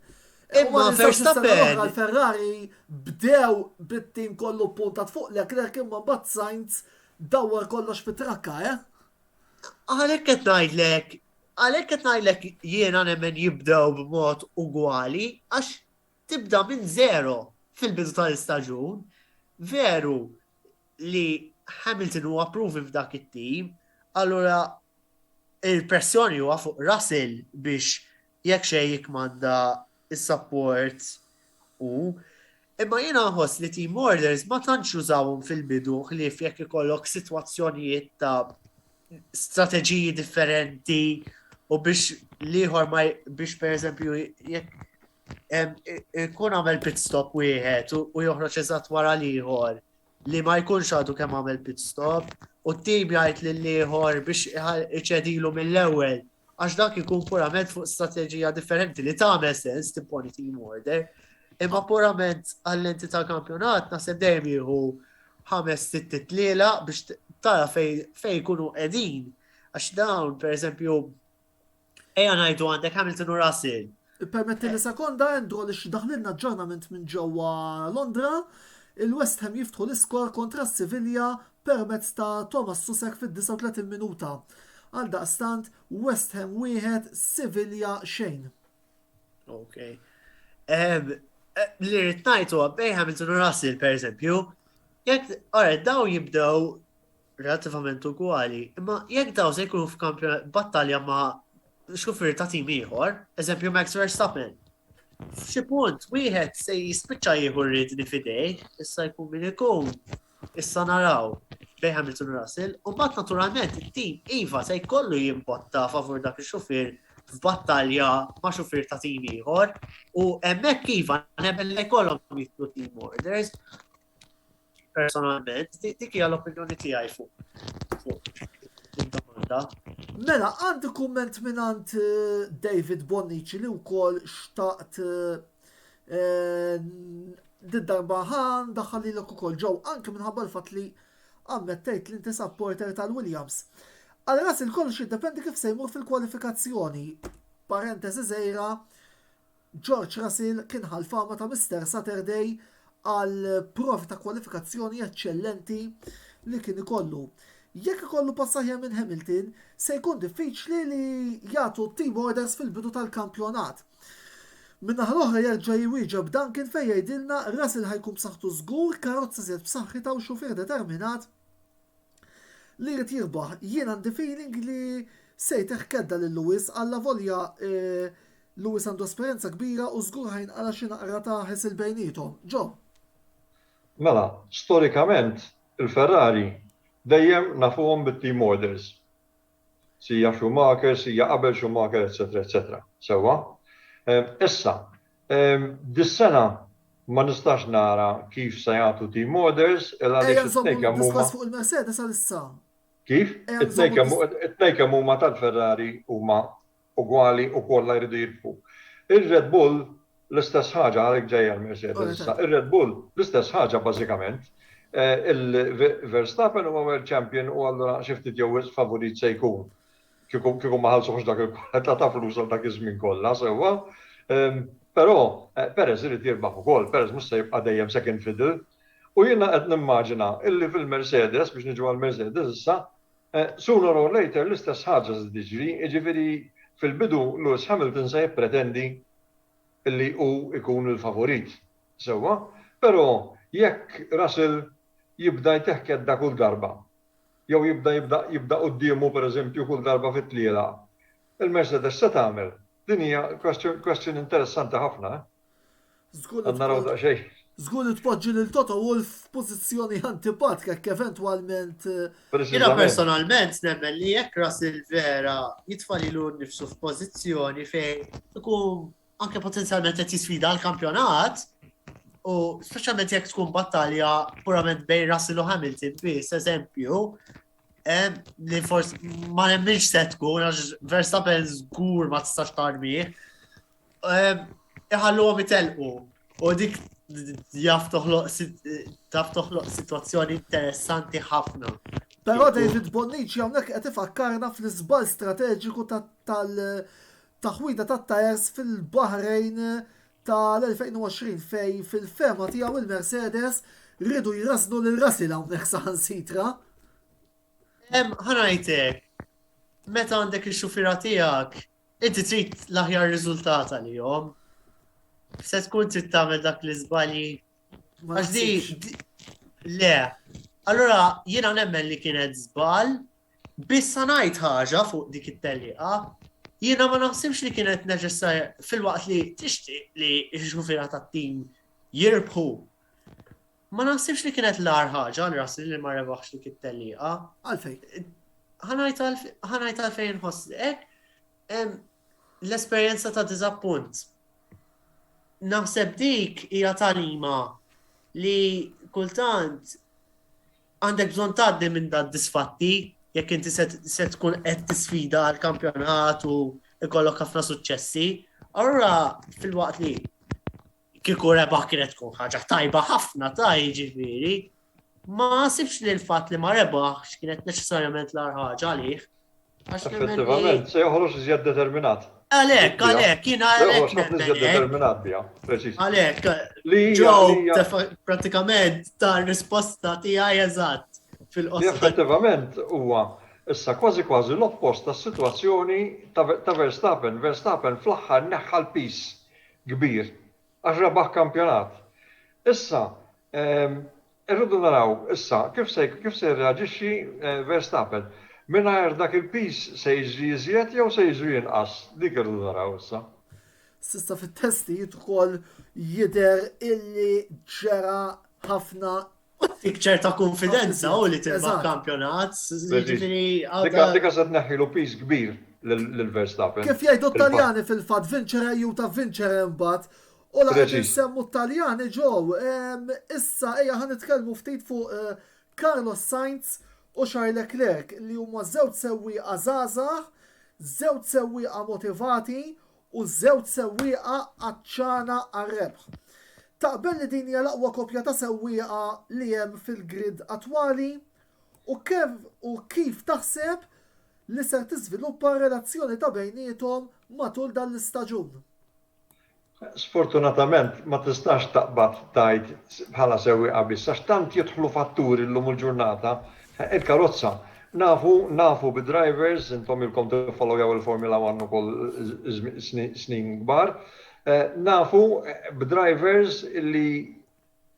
Imma Verstappen Ferrari bdew bit-tim kollu puntat fuq Leclerc imma mbagħad Sainz dawwar kollox fit-trakka, Għalhekk qed ngħidlek jiena nemmen jibdew b'mod ugwali għax tibda minn zero fil-bidu tal-istaġun. Veru li Hamilton huwa provi f'dak it-tim, allura il-pressjoni huwa fuq Russell biex jekk xejn jikmanda is-support imma jiena nħoss li team orders ma tantx użawhom fil-bidu ħlief jekk ikollok sitwazzjonijiet ta' strateġiji differenti u biex liħor ma biex pereżempju jekk ikun għamel pit stop wieħed u joħroġ eżatt wara liħor li ma jkunx għadu kemm għamel pit stop u t-tim jgħid lil liħor biex iċedilu mill-ewwel. Għax dak ikun purament fuq strateġija differenti li tagħmel sens timponi team order, imma purament għall-enti tal-kampjonat naħseb dejjem jieħu 5-6 tliela biex tara fejn jkunu qegħdin. Għax dawn, pereżempju, ejja ngħidu għandek Hamilton u Russell. Permetti li sekonda Andrew li x'daħlilna aġġornament minn ġewwa Londra, il-West Ham jiftħu l-iskor kontra s-Sevilla permezz ta' Thomas Susek fid-39 minuta. Għal daqstant West Ham 1, Sevilla xejn. Ok. Li rrid ngħidu bej Hamilton u Russell pereżempju, jekk daw jibdew relativament ugwali, imma jekk daw se jkunu battalja ma' xufir ta' tim ieħor, eżempju Max Verstappen. F'xi punt wieħed se jispiċċa jieħu rridni fidej, issa jkun min ikun. Issa naraw bej Hamilton u Russell, u mbagħad naturalment it-tim iva se jkollu jimbotta favur dak ix-xufier f'battalja ma' xufier ta' tim ieħor, u hemmhekk iva nemmen li jkollhom jitlu team orders. Personalment, dik hija l-opinjoni tiegħi fuq id-domanda. Mela, għandi kumment minant David Bonnici li wkoll xtaqt d-darba ħan daħħalli l ukoll ġew anke minħabba l-fatt li ammettejt li inti supporter tal-Williams. Għal ras il-kollox jiddependi kif se jmur fil-kwalifikazzjoni. Parentesi żgħira, George Russell kien ħalfama ta' Mr. Saturday għal provi ta' kwalifikazzjoni eccellenti li kien ikollu. Jekk ikollu passaħja minn Hamilton, se jkun diffiċli li jagħtu team orders fil-bidu tal-kampjonat. Minna ħal-oħra jerġa' jwieġeb Duncan fejn jgħidilna Russell ħajkun b'saħħtu żgur, karozza żied b'saħħitha u xufier determinat li jrid jirbaħ. Jien għandi feeling li se jteħkedda lil Lewis alla volja Lewis għandu esperjenza kbira u żgur ħajnqara xi naqra ta' ħesil bejniethom. Ġo. Mela, storikament il-Ferrari dejjem nafuhom bit-team orders. Sija Schumacher, sija qabel Schumacher, etc. Sewwa. Issa, dis-sena ma nistax nara kif se jagħtu team orders illa li diskors fuq il-Mercedes għal-issa. Kif? It-tnejn huma tal-Ferrari huma ugwali u kollha jridu jirbħu. Ir-Red Bull l-istess ħaġa għalhekk ġejja l-Mercedes. Ir-Red Bull l-istess ħaġa bażikament. Il-Verstappen huwa World Champion u allura xi ftit jew favorit se jkun. Kieku ma ħallsuhx dak il-kollha ta' flus għal dak iż-żmien kollha sewwa. Però Perez irid jirbaħ ukoll, Perez mhux se jibqa' dejjem second fiddle. U jiena qed nimmaġina illi fil-Mercedes biex niġu għall-Mercedes issa, sooner or later l-istess ħaġa se tiġri, jiġifieri fil-bidu Lewis Hamilton se jippretendi illi hu ikun il-favorit. Sewwa, però jekk Russell jibda jteħked kull darba, jew jibda qudiemu pereżempju kull darba fit-tliela, il-Mercedes se tagħmel. Din hija question interessanti ħafna. Naraw daqsxejn. Żgur li tpoġġi lil Toto Wolff f'pożizzjoni antipatika jekk eventwalment. Jiena personalment nemmen li jekk Russell vera jitfa' lilu nnifsu f'pożizzjoni fejn ikun anke potenzjalment qed jisfida l-kampjonat u speċjalment jekk tkun battalja purament bejn Russell u Hamilton biss eżempju li forsi ma nemminx se tkun għax Verstappen żgur ma tistax tarbih. Iħalluhom itelqu u dik taf toħloq situazzjoni interessanti ħafna. Però David Bonnici hawnhekk qed ifakkarna fl-iżball strateġiku taħwida tat-tajers fil-Bahrain tal-2020 fej fil-fema tiegħu il-Mercedes rridu jrażnu lil Russell hawnhekk saħansitra. Ħanajtek, meta għandek ix-xufiera tiegħek, inti trid l-aħjar riżultat għalihom. Se tkun trid tagħmel dak l-iżbalji. Għax le. Allura jiena nemmen li kienet żball, biss ngħid ħaġa fuq dik it-telliqa. Jiena ma naħsibx li kienet neċessarja fil-waqt li tixtieq li x-xufiera tat-tim jirbħu. Ma naħsibx li kienet l-ar ħaġa li Russell li ma rebaħx dik it-telliqa. Għalfejn. Ħanajt għalfejn ħossek. L-esperjenza ta' diżappunt. Naħseb dik hija talima li kultant għandek bżonn tgħaddi minn dan disfatti jekk inti se tkun qed tisfida għall-kampjonat u ikollok ħafna suċċessi. Allura fil-waqt li kieku rebaħ kienet tkun ħaġa tajba ħafna jiġifieri, ma sibx li l-fatt li ma rebaħx kienet neċessarjament l-ar ħaġa għalih. Effettivament, se joħroġ iżjed determinat. Għalek, jiena għalek, Joe, pratikament ta' risposta tiegħi eżatt fil-qosma. Effettivament huwa issa kważi l-oppost tas-sitwazzjoni ta' Verstappen. Verstappen fl-aħħar neħħa l-pis kbir għax rebaħ kampjonat. Issa, irridu naraw issa kif se reaġixxi Verstappen. Mingħajr dak il-pis se jiġri iżjed jew se jiġri inqas, dik irridu naraw issa. Sissa fit-testi jidħol jidher illi ġara ħafna. Dik ċerta konfidenza u li tibqa' kampjonat. Dik se tneħħilu pis kbir lil-Verstappen. Kif jgħidu Taljani fil-fatt vincere ju ta' vincere imbagħad. U laqgħet issemmu Taljani ġew. Issa ejja ħanitkellmu ftit fuq Carlos Sainz u Charles Leclerc li huma żewġ sewwieqa żgħażagħ, żewġ sewwieqa motivati u żewġ sewwieqa aċċana għar-rebħ. Taqbel li din hija l-aqwa koppja ta' sewwieqa li hemm fil-grid attwali u kif taħseb li ser tiżviluppa relazzjoni ta' bejniethom matul dan l-istaġun? Sfortunatament ma tistax taqbad tgħid bħala sewwieqa biss għax tant jidħlu fatturi llum il-ġurnata. Il-karozza, nafu bid-drivers, intom ilkom tiffollowjaw il-Formula 1 ukoll snin kbar, nafu bid-drivers li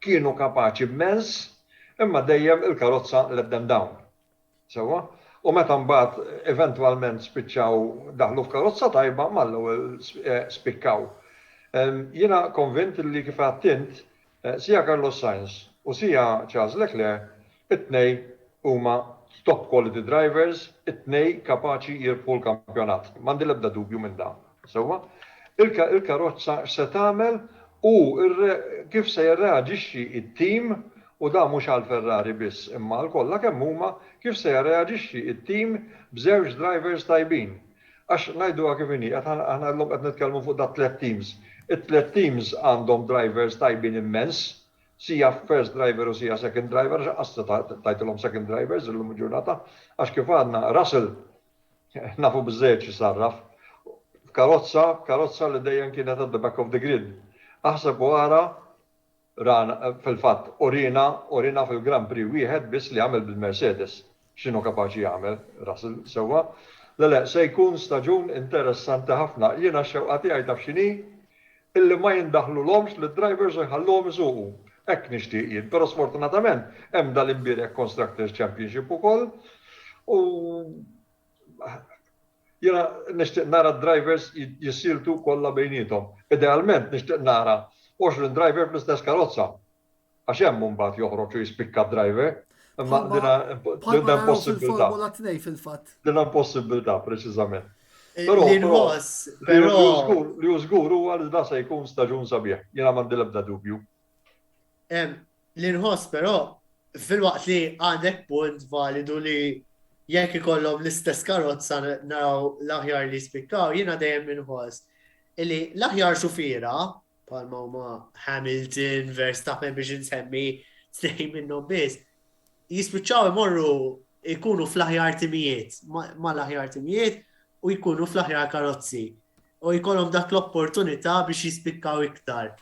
kienu kapaċi b'mens, imma dejjem il-karozza let them down. Sewa? U meta mbagħad eventwalment spiċċaw daħlu f'karozza tajba mal-ewwel spikkaw. Jiena konvint li kif għattint sija Carlos Sainz u sija Charles Leclerc it-tnej huma top quality drivers, it-tnej kapaċi jirbħu l-kampjonat. M'għandi l-ebda dubju minn dan. Sewwa, il-karozza se tagħmel u kif se jirreaġixxi it-tim U da mhux għal Ferrari biss, imma għal kollha kemm huma kif se reaġixxi it-tim b'żewġ drivers tajbin. Għax ngħiduha kif inhi, aħna llum qed nitkellmu fuq da 3 teams. It-3 teams għandhom drivers tajbin immens, sija first driver u sija second driver, għasta tajtilhom second drivers illum ġurnata, għax kif għadna Russell nafu bżejt sarraf. Karozza li dejjem kienet at the back of the grid. Aħseb wara fil-fatt orina fil-Grand Prix wieħed biss li għamel bil-Mercedes. X'inhu kapaċi jagħmel Russell sewwa. Le, se jkun staġun interessanti ħafna. Jiena x-xewqa tiegħi taf x'inhi illi ma jindaħlulhomx li d-drivers jħallhom isuqu. Hekk nixtieq jien, però sfortunatament hemm dal-imbierek Constructors Championship ukoll u jiena nixtieq nara d-drivers jissiltu kollha bejniethom. Idealment nixtieq nara 20 driver fl-istess karozza. Għax hemm mbagħad joħroġ u jispikka driver. Imma din possibilità. Din possibilità preċiżament. Però li żgur huwa li da se jkun staġun sabiħ. Jiena m'għandi l-ebda dubju. L-inħoss però fil-waqt li għandek punt validu li jekk ikollhom l-istess karozza naraw l-aħjar li spikkaw, jiena dejjem inħoss illi l-aħjar xufiera palma huma Hamilton, Verstappen biex insemmi tnejn minnhom biss, jispiċċaw imorru jkunu fl-aħjar timijiet, ma l-aħjar timijiet u jkunu fl-aħjar karozzi. U jkollhom dak l-opportunità biex jispikkaw iktar.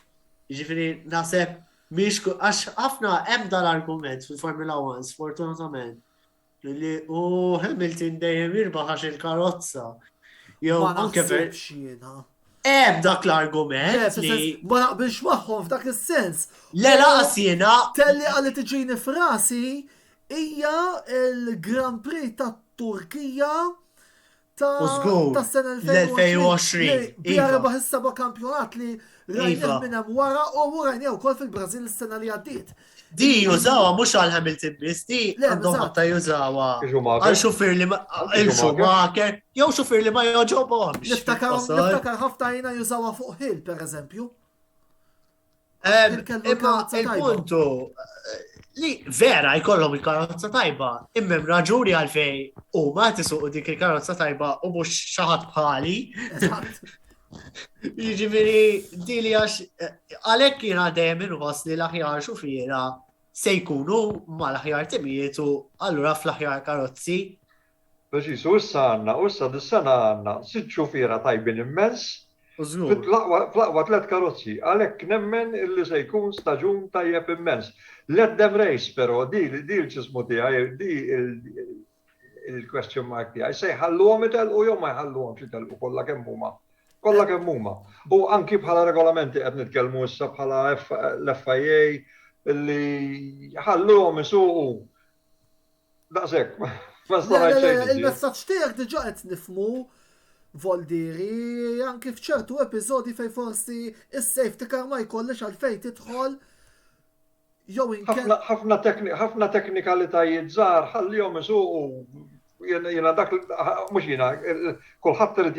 Jiġifieri naħseb mhix għax ħafna hemm dal-argument fil-Formula 1 sfortunatament li Hamilton dejjem jirbaħ għax il-karozza. Jew anke dak l-argument li ma naqbilx magħhom f'dak is-sens. Le laqas jiena telli għalli tiġini frasi hija l-Grand Prix ta' Turkija ta' sena 2020. Bija rebaħ is-seba' kampjonat li rajnieh minn hemm wara u rajnieh ukoll fil-Brażil is-sena li għaddiet. Di jużawha mhux għal Hamilton biss, di għandhom ħatta jużawha għal xufier li il-Schumacher jew xufier li ma jogħġobhomx. Niftakar ħafna jiena jużawha fuq Hill pereżempju. Il-puntu li vera jkollhom il-karozza tajba, immem raġuni għalfej huma tisuqu dik il-karozza tajba u mhux xi ħadd bħali. Jiġifieri di li għax għalhekk jiena dejjem inħoss li l-aħjar xufiera se jkunu mal-aħjar timijiet u allura fl-aħjar karozzi. Preċiż, issa dis-sena għandna 6 xufiera tajbin immens fl-aqwa 3 karozzi. Għalhekk nemmen illi se jkun staġun tajjeb immens. Let them race, però di l-ġismu tiegħi, di il-question mark tiegħi. Se jħalluhom itelqu jew ma jħalluhomx itelqu kollha kemm huma. Kollha kemm huma. U anki bħala regolamenti qed nitkellmu issa bħala l-FIA illi ħalluhom isuqu. Daqshekk. Il-messaġġ tiegħek diġà qed nifhmu Voldiri anki f'ċertu episodi fejn forsi is-safety car ma jkollix għalfejn tidħol jew ħafna teknikalitajiet żgħar ħallihom isuqu. Jena dak, mux jena, kullħat irid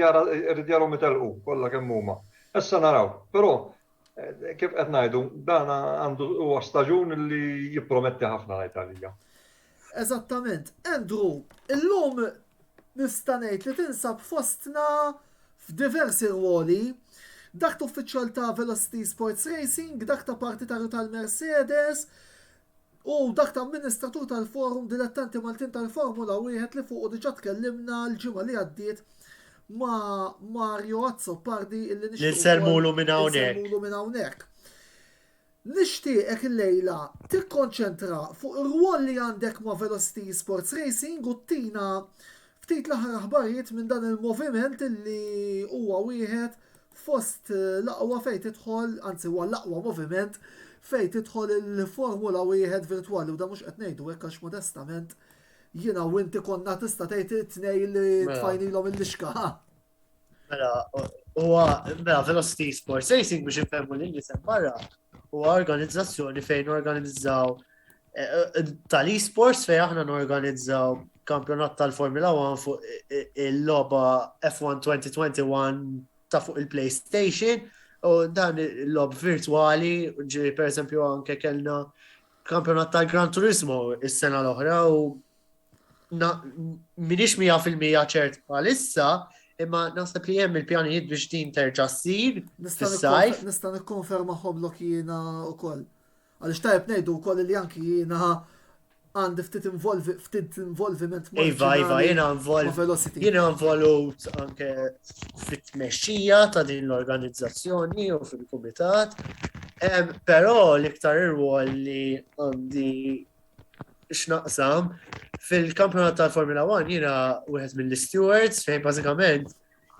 jarhom itelqu, kollha kemm huma. Issa naraw, però kif qed ngħidu, dan għandu huwa staġun li jipprometti ħafna l-Italja. Eżattament. Andrew, illum nista' ngħid li tinsab fostna f'diversi ruoli, dak ta' uffiċjal ta' Velocity Sports Racing, dak ta' partitarju tal-Mercedes, u dak ta' amministratur tal-forum dilettanti Maltin tal-Formula 1 li fuq diġà tkellimna l-ġimgħa li għaddiet ma' Mario Azzopardi illi nsermulu minn hawnhekk. Nixtieqek illejla tikkonċentra fuq ir-rwol li għandek ma' Velocity Sports Racing u tina ftit l-aħħar aħbarijiet minn dan il-moviment illi huwa wieħed fost l-aqwa fejn tidħol, anzi huwa l-aqwa moviment fejn tidħol il-Formula 1 virtwali u da mhux qed ngħidu hekk għax modestament jiena u inti konna tista' tgħid it-tnejn li tfajnilhom il-lixka. Mela Velocity Sports Racing biex infehmu lil nies barra huwa organizzazzjoni fejn organizzaw tal-e-sports fejn aħna norganizzaw kampjonat tal-Formula 1 fuq il-logħba F1 2021 ta' fuq il-PlayStation u dan il-lob virtuali, ġi per esempio anke kellna kampjonat tal-Gran Turismo is-sena l-oħra u minix 100% ċert bħalissa, imma naħseb li hemm il-pjanijiet biex din terġa' ssir fis-sajf. Nista' nikkonferma ħoblok jiena wkoll. Għaliex tajb ngħidu wkoll li anki jiena għandi ftit involviment Iva, jiena involut anke fit-tmexxija ta' din l-organizzazzjoni u fil-kumitat. Però l-iktar ir-rwol li għandi x'naqsam fil-kampjonat tal-Formula 1 jiena wieħed mill-stewards fejn bażikament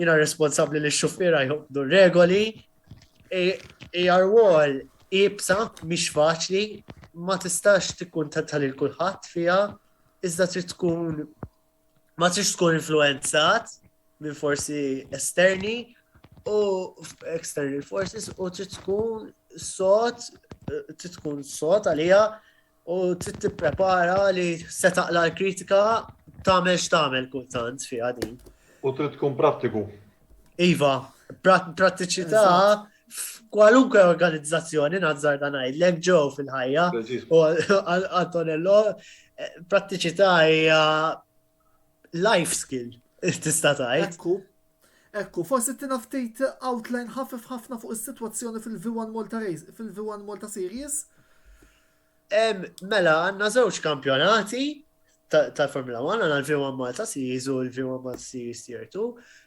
jiena responsabbli li x-xuffiera jħobdu regoli. Hija rwol ibsa mhix faċli, ma tistax tikkuntenta lil kulħadd fiha, iżda trid tkun ma tridx tkun influenzat minn forsi esterni u external forces u trid tkun sod għalija u trid tipprepara li se taqla l-kritika tagħmel x'tagħmel kultant fiha din. U trid tkun prattiku. Iva, prattiċità f'kwalunkwe organizzazzjoni nazzar da ngħidlek ġew fil-ħajja u Antonello prattiċità hija life skill tista' tgħid. Ekku, forsi tina ftit outline ħafif ħafna fuq is-sitwazzjoni fil-V1 Malta Race, fil-V1 Malta Series. Mela, għandna żewġ kampjonati tal-Formula 1, għandna l-V1 Malta Series u l-V1 Malta Series Tier 2.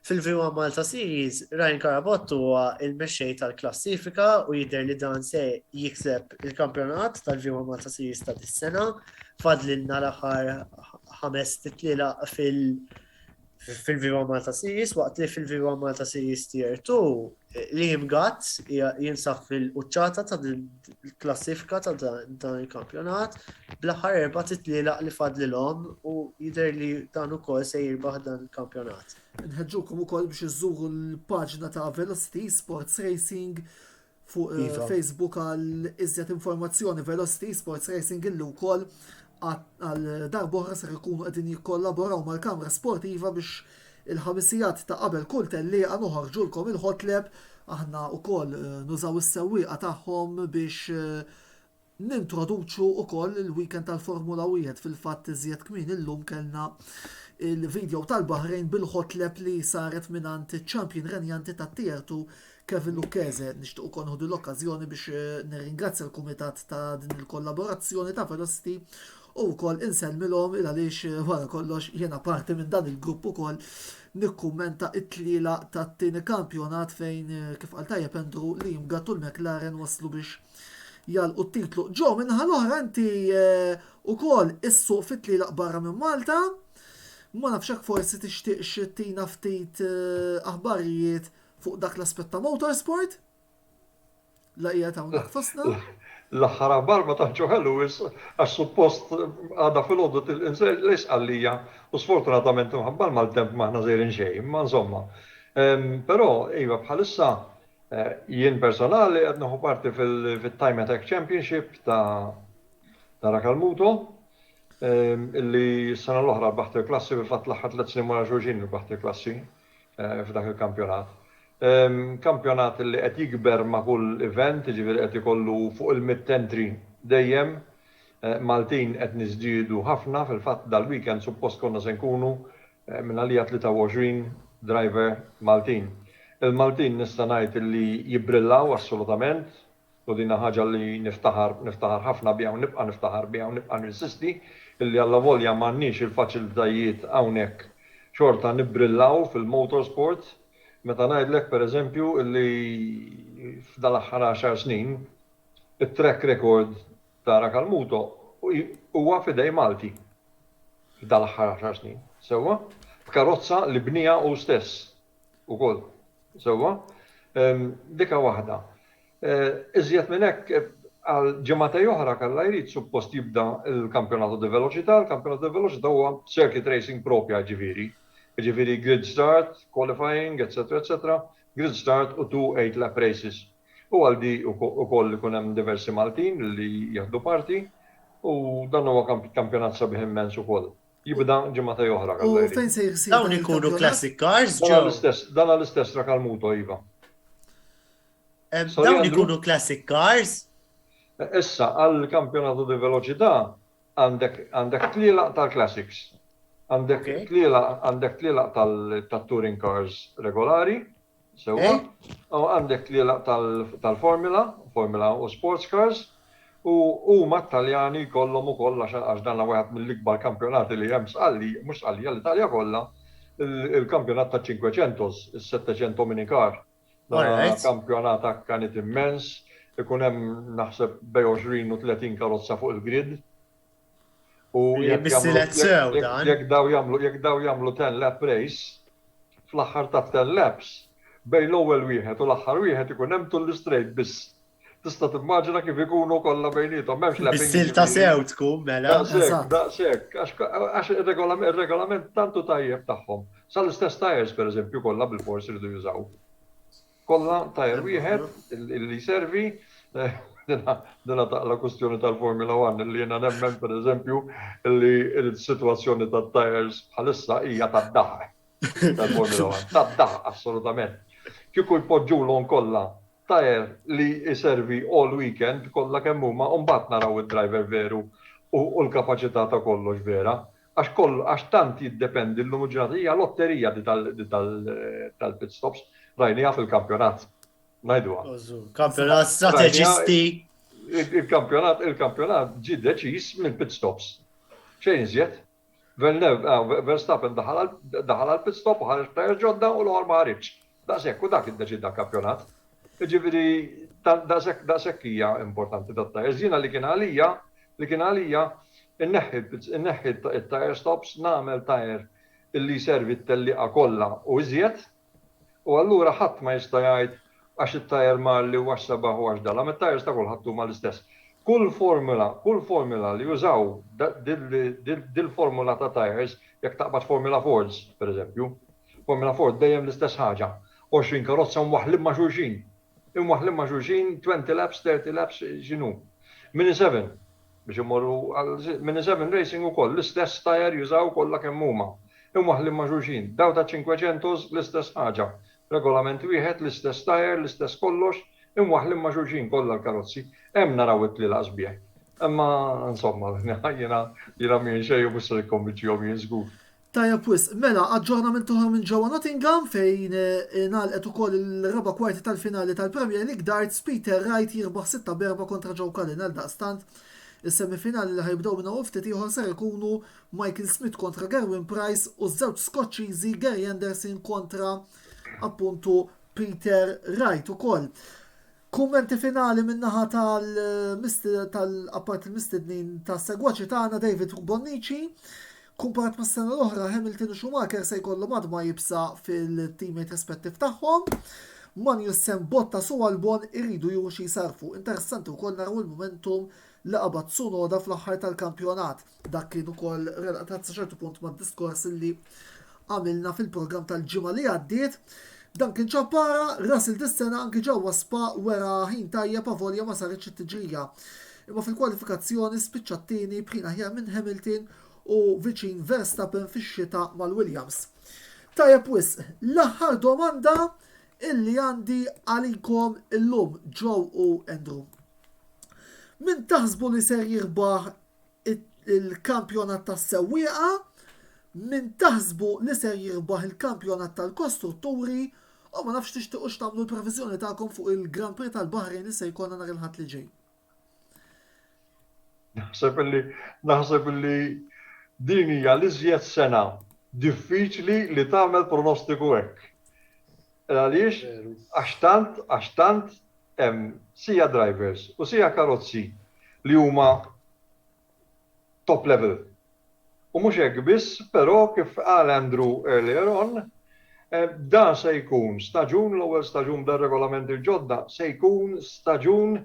Fil-V1 Malta Series, Ryan Carabotto huwa il-mexxej tal-klassifika u jidher li dan se jikseb il-kampjonat tal-V1 Malta Series ta' dis-sena. Fadlilna l-aħħar 5 titliela fil-V1 Malta Series, waqt li fil-V1 Malta Series Tier 2 li jimgat jinsaf fil-uċċata ta' il-klassifika ta' dan il-kampjonat bl-aħħar 4 titliela li fadlilhom u jidher li dan ukoll se jirbaħ dan il-kampjonat. Nħeġġukom ukoll biex iżżuru l-paġna ta' Velocity Sports Racing fuq Facebook għal iżjed informazzjoni. Velocity Sports Racing illu wkoll għal darbohra ser ikunu qegħdin jikkollaboraw mal-Kamra Sportiva biex il-ħamisijat ta' qabel kull tellieqa noħorġulkom il-ħotleb aħna wkoll nużaw is-sewwieqa tagħhom biex nintroduċu wkoll il-weekend tal-Formula 1 fil-fatt iżjed kmin illum kellna il-video tal-Bahrejn bil-ħotleb li saret mingħand iċ-champion renjanti tat-Tier 2 Kevin Lucchese. Nixtieq ukoll nħodu l-okkażjoni biex nirringrazzja l-kumitat ta' din il-kollaborazzjoni ta' Velocity u wkoll insellmilhom għaliex wara kollox jiena parti minn dan il-grupp ukoll nikkummenta it-tliela tat-tieni kampjonat fejn kif qal tajjeb Andrew li jimgħatu l-McLaren waslu biex jalqu t-titlu. Ġo minnaħa l-oħra inti ukoll issuq fit-tliela barra minn Malta. Ma nafx hekk forsi tixtieq tina ftit aħbarijiet fuq dak l-aspett ta' motorsport? La hija ta' dak fostna? L-aħħar aħbar ma tantx ħellu għax suppost għadha fil-għodu l-isqallija u sfortunatament mħabbar mal-temp maħna żejrin xejn, ma insomma. Però iva bħalissa jien personali qed nieħu parti fil-Time Attack Championship ta' Rakalmuto illi s-sena l-oħra l-baħter klassi fil-fatt l-aħħar 3 snin wara xulxin il-baħter klassi f'dak il-kampjonat. Kampjonat li qed jikber ma' kull event, ġifieri qed ikollu fuq il-mid entry dejjem. Maltin qed niżdiedu ħafna fil-fatt dal-weekend suppost konna se nkunu minn għalija 23 driver Maltin. Il-Maltin nista' ngħid li jibrillaw assolutament u din ħaġa li niftaħar ħafna biha u nibqa' niftaħar biha u nibqa' ninsisti illi alla volja m'għandniex il-faċilitajiet hawnhekk xorta nibbrillaw fil-motorsport. Meta ngħidlek pereżempju illi f'dal-aħħar 10 snin it-track record ta' Rakalmuto huwa fidej Malti f'dal-aħħar 10 snin. Sewwa f'karozza li bnija hu stess ukoll. Sewwa dika waħda. Iżjed minn hekk għal ġematej oħra kellha jrid suppost jibda l-kampjonatu di veloċità. Il-kampjonatu di veloċità huwa circuit racing propja ġifieri. Ġifieri grid start, qualifying, etc. Grid start u 2 8-lap races. U għaldi ukoll ikun hemm diversi Maltin li jieħdu parti u dan huwa kampjonat sabiħ immens ukoll. Jibda ġimgħatej oħra. U fejn se jsir? Dawn ikunu classic cars, dan l-istess Rakalmuto iva. Dawn ikunu classic cars? Issa għall-kampjonatu di veloċità għandek tlielaq tal-classics. Għandek tlielaq tal-touring cars regolari, sewa, u għandek tlielaq tal-formula u sports cars, u ma Taljani kollhom ukoll għax dan wieħed mill-ikbar kampjonati li hemm sqalli, mhux sqalli għall-Italja kollha, il-kampjonat ta' 500, is-700 minikar. Kampjonat kienet immens, ikun hemm naħseb bej 20 u 30 karozza fuq il-grid. U jekk daw jagħmlu 10 lap race, fl-aħħar ta' 10 laps, bej l-ewwel wieħed u l-aħħar wieħed ikun hemm tul l-straight biss. Tista' timmaġina kif ikunu kollha bejniethom m'hemmx lapping. Bis-sil ta' sew tkun mela. Daqshekk, għax ir-regolament tantu tajjeb tagħhom. Sal-istess tires pereżempju kollha bil-fors iridu jużaw. Kollha tajer wieħed li servi dina taqla kwestjoni tal-Formula 1 li jiena nemmen pereżempju li l-sitwazzjoni tat-tires bħalissa hija tad-daħ tal-Formula 1. Tad-daħ assolutament. Kieku jpoġġulhom kollha tajer li jiservi all weekend kollha kemm huma u mbagħad naraw id-driver veru u l-kapaċità ta' kollox vera. Għax tant jiddependi l-ġurnata hija lotterija tal-pit stops rajnija fil-kampjonat. Ngħiduha. Kampjonat strateġisti. Il-kampjonat ġie deċiż mill-pit stops. Xejn iżjed. Verstappen daħal għall-pit stop u ħareġ tajer ġodda u l-ħor ma ħareġ. Daqshekk u dak iddeċida kampjonat. Ġifieri daqshekk hija importanti tat-tajers. Jiena li kien għalija inneħħi it-tire stops nagħmel tajer illi servi t-telliqa kollha u iżjed u allura ħadd ma jista' jgħid għax it-tajer malli u għax sabaħ u għax dala. It-tajers ta' kulħadd huma l-istess. Kull formula li jużaw dil-formula ta' tires jekk taqbad Formula Fords, pereżempju. Formula Ford dejjem l-istess ħaġa. 20 karozza mwaħlim ma' xulxin. Imwaħlim ma' xulxin 20 laps, 30 laps x'inhu. Mini 7 biex imorru Mini 7 Racing ukoll l-istess tajer jużaw kollha kemm huma. Imwaħlim ma' xulxin. Daw ta' 500 l-istess ħaġa. Regolament wieħed l-istess tajer, l-istess kollox, imwaħlim ma' xulxin kollha l-karozzi. Hemm naraw it-tliela sbieħ. Imma insomma jiena minn xejn mhux se jikkonvinċihom jien żgur. Tajja pwis, mela, aġġornament oħra minn ġewwa Nottingham fejn nagħlqet ukoll il-raba kwarti tal-finali tal-Premier League Darts Peter Wright jirbaħ 6-4 kontra Joe Cullen għal daqstant. Is-semifinali li ħajbdew minn hawn ftit ieħor ser ikunu Michael Smith kontra Gerwin Price u żewġ Skoċċiżi Gary Anderson kontra appuntu Peter Wright ukoll. Kummenti finali min-naħa tal-appart il-mistednin tas-segwaċi tagħna David Bonnici. Kumparat ma' s-sena l-oħra, Hamilton u Schumacher se jkollhom ma jibsa fil-teammate rispettiv tagħhom. Magnussen, Bottas u Albon iridu juru xi jsarfu. Interessanti wkoll naraw il-momentum li qabad Tsunoda fl-aħħar tal-kampjonat. Dak kien ukoll relatat sa ċertu punt mad-diskors li għamilna fil-programm tal-ġimgħa li għaddiet. Dan kien ċappara, Russell dis-sena anki ġewwa Spa wera ħin tajjeb avolja ma saritx it-tiġrija. Imma fil-kwalifikazzjoni spiċċa t-tieni bħin aħjar minn Hamilton u viċin Verstappen fix-xita mal-Williams. Tajjeb wisq, l-aħħar domanda illi għandi għalikom illum Joe u Andrew. Min taħsbu li ser jirbaħ il-kampjonat tas-sewwieqa, min taħsbu li ser jirbaħ il-kampjonat tal-kostrutturi, u ma nafx tixtiequx tagħmlu l-previżjoni tagħkom fuq il-Grand Prix tal-Baħrejn li se jkollna nhar il-ħadd li ġej. Naħseb li din hija l-iżjed sena diffiċli li tagħmel pronostiku hekk. Għaliex għax tant hemm sija drivers u sija karozzi li huma top level. U mhux hekk biss, però kif qal Andrew earlier on, dan se jkun staġun l-ewwel staġun dar-regolamenti l-ġodda se jkun staġun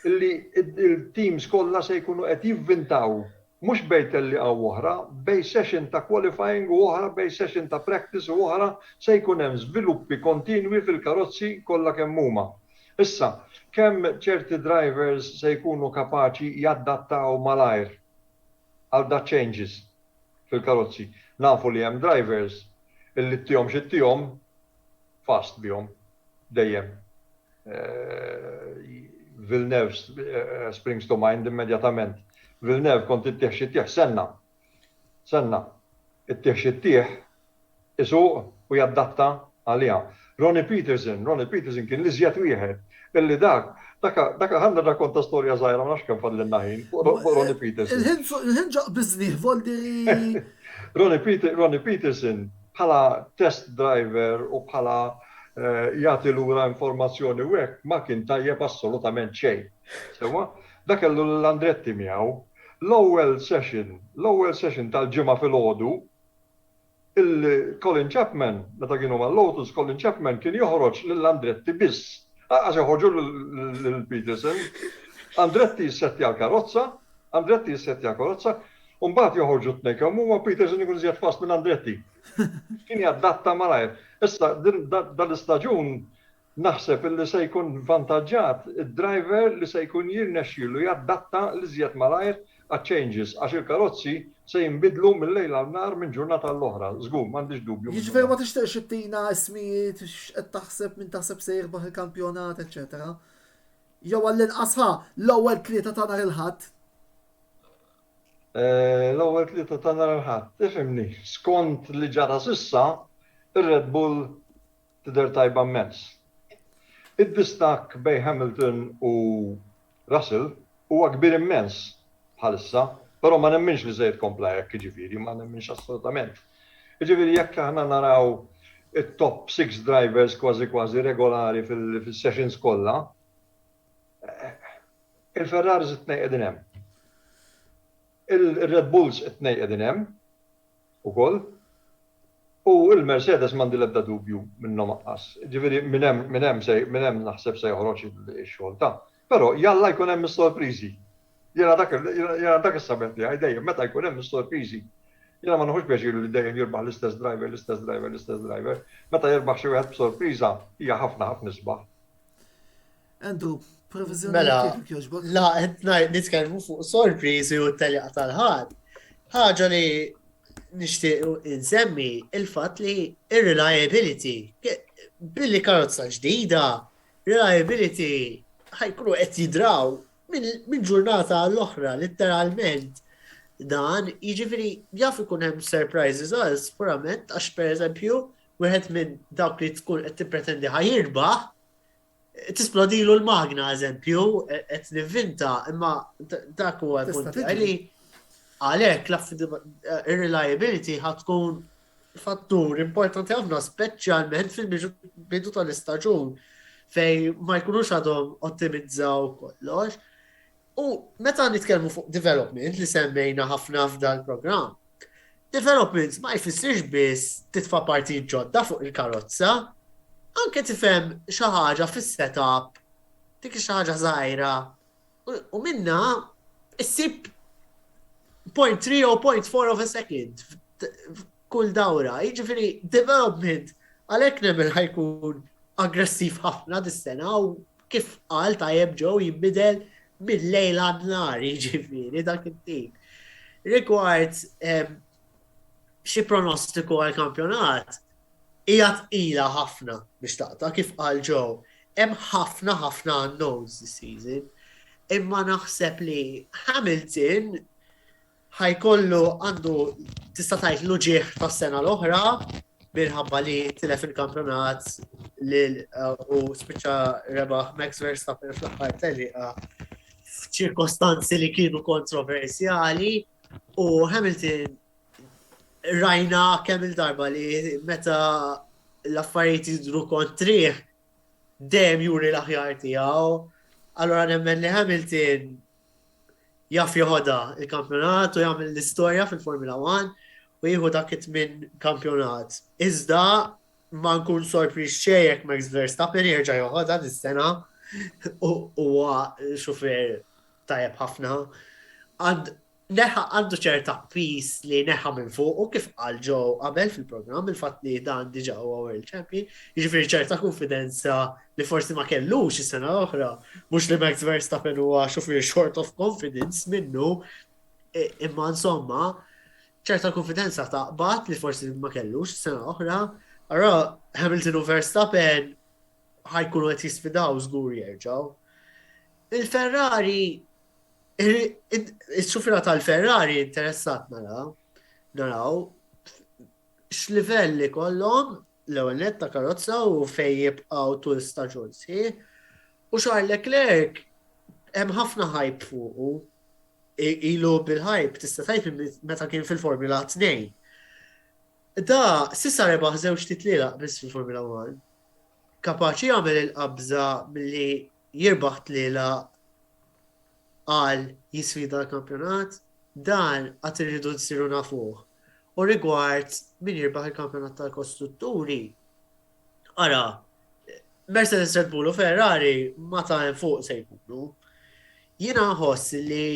li il-teams kollha se jkunu qed jivvintaw mhux bej telliqa oħra, bej session ta' qualifying u oħra, bej session ta' practice u oħra, se jkun hemm żviluppi kontinwi fil-karozzi kollha kemm huma. Issa, kemm ċerti drivers se jkunu kapaċi jaddattaw malajr għal da changes fil-karozzi. Nafu li hemm drivers illi t-tihom xit-tihom fast bihom dejjem. Villeneuve springs to mind immedjatament. Villeneuve kont it-tieħ xi senna. It-tieħ xi isuq u jaddatta għalija. Ronnie Peterson kien l-iżjed wieħed illi dak ħanna rakkonta storja żgħira ma nafx kemm fadlilna ħin Ronnie Peterson. Il-ħin ġaq biżnih voldi. Ronnie Peterson bħala test driver u bħala jagħti lura informazzjoni u hekk ma kien tajjeb assolutament xejn. Sewa, dak kellu l-Andretti miegħu l-ewwel session tal-ġimgħa filgħodu il-Colin Chapman, meta kienu mal-Lotus, Colin Chapman kien joħroġ lill-Andretti biss. Għax joħorġu lill-Peterson. Andretti jissettja l-karozza, u mbagħad joħorġu tnejn huma Peterson ikun żjed fast minn Andretti. Kien jaddatta malajr. Issa dal-istaġun naħseb illi se jkun vantaġġat id-driver li se jkun jirnexxielu jaddatta l-iżjed malajr għaċ-changes għax il-karozzi se jinbidlu mill-lejl għal-nar minn ġurnata l-oħra. Żgur, m'għandix dubju. Jiġifieri ma tixtieqx ittina ismijiet x'qed taħseb min taħseb se jirbaħ il-kampjonat, eċetera. Jew għall-inqas l-ewwel tlieta ta' nhar il-Ħadd. L-ewwel tlieta ta' nhar il-Ħadd, tifhimni, skont li ġara s'issa, ir-Red Bull tidher tajba immens. Id-distak bejn Hamilton u Russell huwa kbir immens bħalissa, però ma nemminx li se jitkompla hekk jiġifieri, ma nemminx assolutament. Jiġifieri jekk aħna naraw it-top 6 drivers kważi regolari fil-sessions kollha, il-Ferraris it-tnejn qegħdin hemm. Il-Red Bulls it-tnejn qegħdin hemm ukoll, u il-Mercedes m'għandi l-ebda dubju minnhom aqqas. Jiġifieri minn hemm naħseb se joħroġ ix-xogħol ta'. Però jalla jkun hemm is-sorpriżi. Jena dak is-sabet tiegħi dejjem meta jkun hemm is-sorpriżi. Jena ma nħuġ biex li dejjem jirbaħ l-istess driver. Meta jirbaħ xi wieħed b'sorpriża hija ħafna isbaħ. Andrew, previżjoni kif jogħġbok? La, qed nitkellmu fuq sorpriżi u t-teljaqa tal-ħadd. Ħaġa li nixtieq insemmi il-fatt li ir-reliability billi karozza ġdida, reliability ħajkunu qed jidraw minn ġurnata l-oħra, letteralment. Dan, jiġifieri jaf ikun hemm surprises għal purament għax pereżempju wieħed minn dawk li tkun qed tippretendi ħajirbaħ tisplodilu l-magna eżempju qed nivvinta, imma dak huwa punt li għalhekk ir-reliability ħad tkun fattur importanti ħafna speċjalment fil-bidu tal-istaġun fej ma jkunux għadhom ottimizzaw kollox. U meta nitkellmu fuq development li semmejna ħafna f'dan programm, development ma jfissirx biss titfa' partijiet ġodda fuq il-karozza, anke tifhem xi ħaġa fis-setup, dik xi ħaġa żgħira, u minna issib 0.3 u 0.4 of a second f'kull dawra. Jiġifieri development għalhekk nemmen ħajkun aggressiv ħafna dis-sena u kif qal tajjeb ġew jinbidel mill-lejl għad-nar, jiġifieri dak it-tip. Rigward xi pronostiku għall-kampjonat, hija tqila ħafna biex taqta' kif qal Joe. Hemm ħafna unknowns this season, imma naħseb li Hamilton ħajkollu għandu tista' tgħid l-uġieħ tas-sena l-oħra minħabba li tilef il-kampjonat u spiċċa rebaħ Max Verstappen fl-aħħar telliqa f'ċirkostanzi li kienu kontroversjali u Hamilton rajna kemm il-darba li meta l-affarijiet jidru kontrih dejjem juri l-aħjar tiegħu. Allura nemmen li Hamilton jaf joħodha il-kampjonat u jagħmel l-istorja fil-Formula 1 u jieħu dak it-tmien kampjonat. Iżda ma nkun sorpriż xejn jekk Max Verstappen jerġa' joħodha dis-sena u huwa xufier tajjeb ħafna. Għandu ċerta peace li neħa minn fuq u kif qal Joe qabel fil-programm il-fatt li dan diġà huwa World Champion, jiġifieri ċerta konfidenza li forsi ma kellux is-sena l-oħra, mhux li Max Verstappen huwa xufier short of confidence minnu, imma insomma ċerta konfidenza taqbad li forsi ma kellux is-sena l-oħra. Ara Hamilton u Verstappen ħajkunu qed jisfidaw żgur jerġgħu. il-Ferrari, il-xufira tal-Ferrari interessat naraw x'livelli kollhom l-ewwel ta' karozza u fejn jibqgħu tul staġun sħiħ. U Charles Leclerc hemm ħafna hype fuqu. Ilu bil-hype tista' tgħid meta kien fil-Formula 2. Da s'issa rebaħ żewġ titlielaq biss fil-Formula 1. Kapaċi jagħmel il-qabża milli jirbaħ tlielaq għal jisfida l-kampjonat, dan għad irridu nsiru nafuh. U rigward min jirbaħ il-kampjonat tal-kostrutturi, ara, Mercedes, Red Bull u Ferrari ma ta' fuq se jkunu. Jiena nħoss li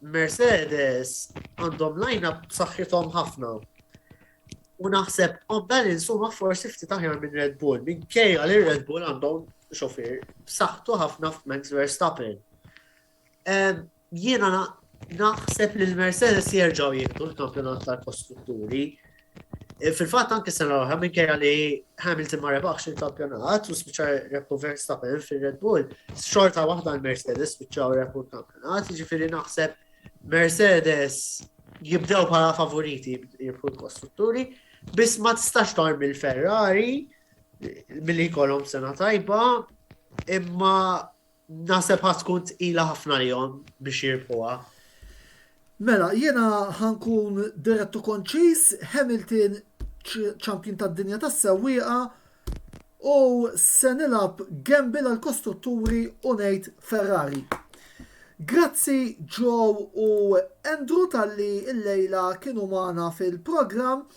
Mercedes għandhom line-up b'saħħithom ħafna. U naħseb on balance huma forsi ftit aħjar minn Red Bull. Minkejja li Red Bull għandhom xofir b'saħħtu ħafna f'Max Verstappen. Jiena naħseb li l-Mercedes jerġgħu jieħdu l-kampjonat tal-kostrutturi. Fil-fatt anke sena l-oħra minkejja li Hamilton ma rebaħx il-kampjonat u spiċċa rebħu Verstappen fil-Red Bull, xorta waħda l-Mercedes spiċċaw rebħu l-kampjonat, ġifieri naħseb Mercedes jibdew bħala favoriti jirbħu l-kostrutturi, biss ma tistax tarmi l-Ferrari milli jkollhom sena tajba, imma naħseb tkun tqila ħafna lihom biex jirbħuha. Mela, jiena ħankun direttu konċis, Hamilton ċampjon tad-dinja tas-sewwieqa u se nilab gamble għal kostrutturi u ngħid Ferrari. Grazzi Joe u Andrew tal-li l-lejla kienu magħna fil-programm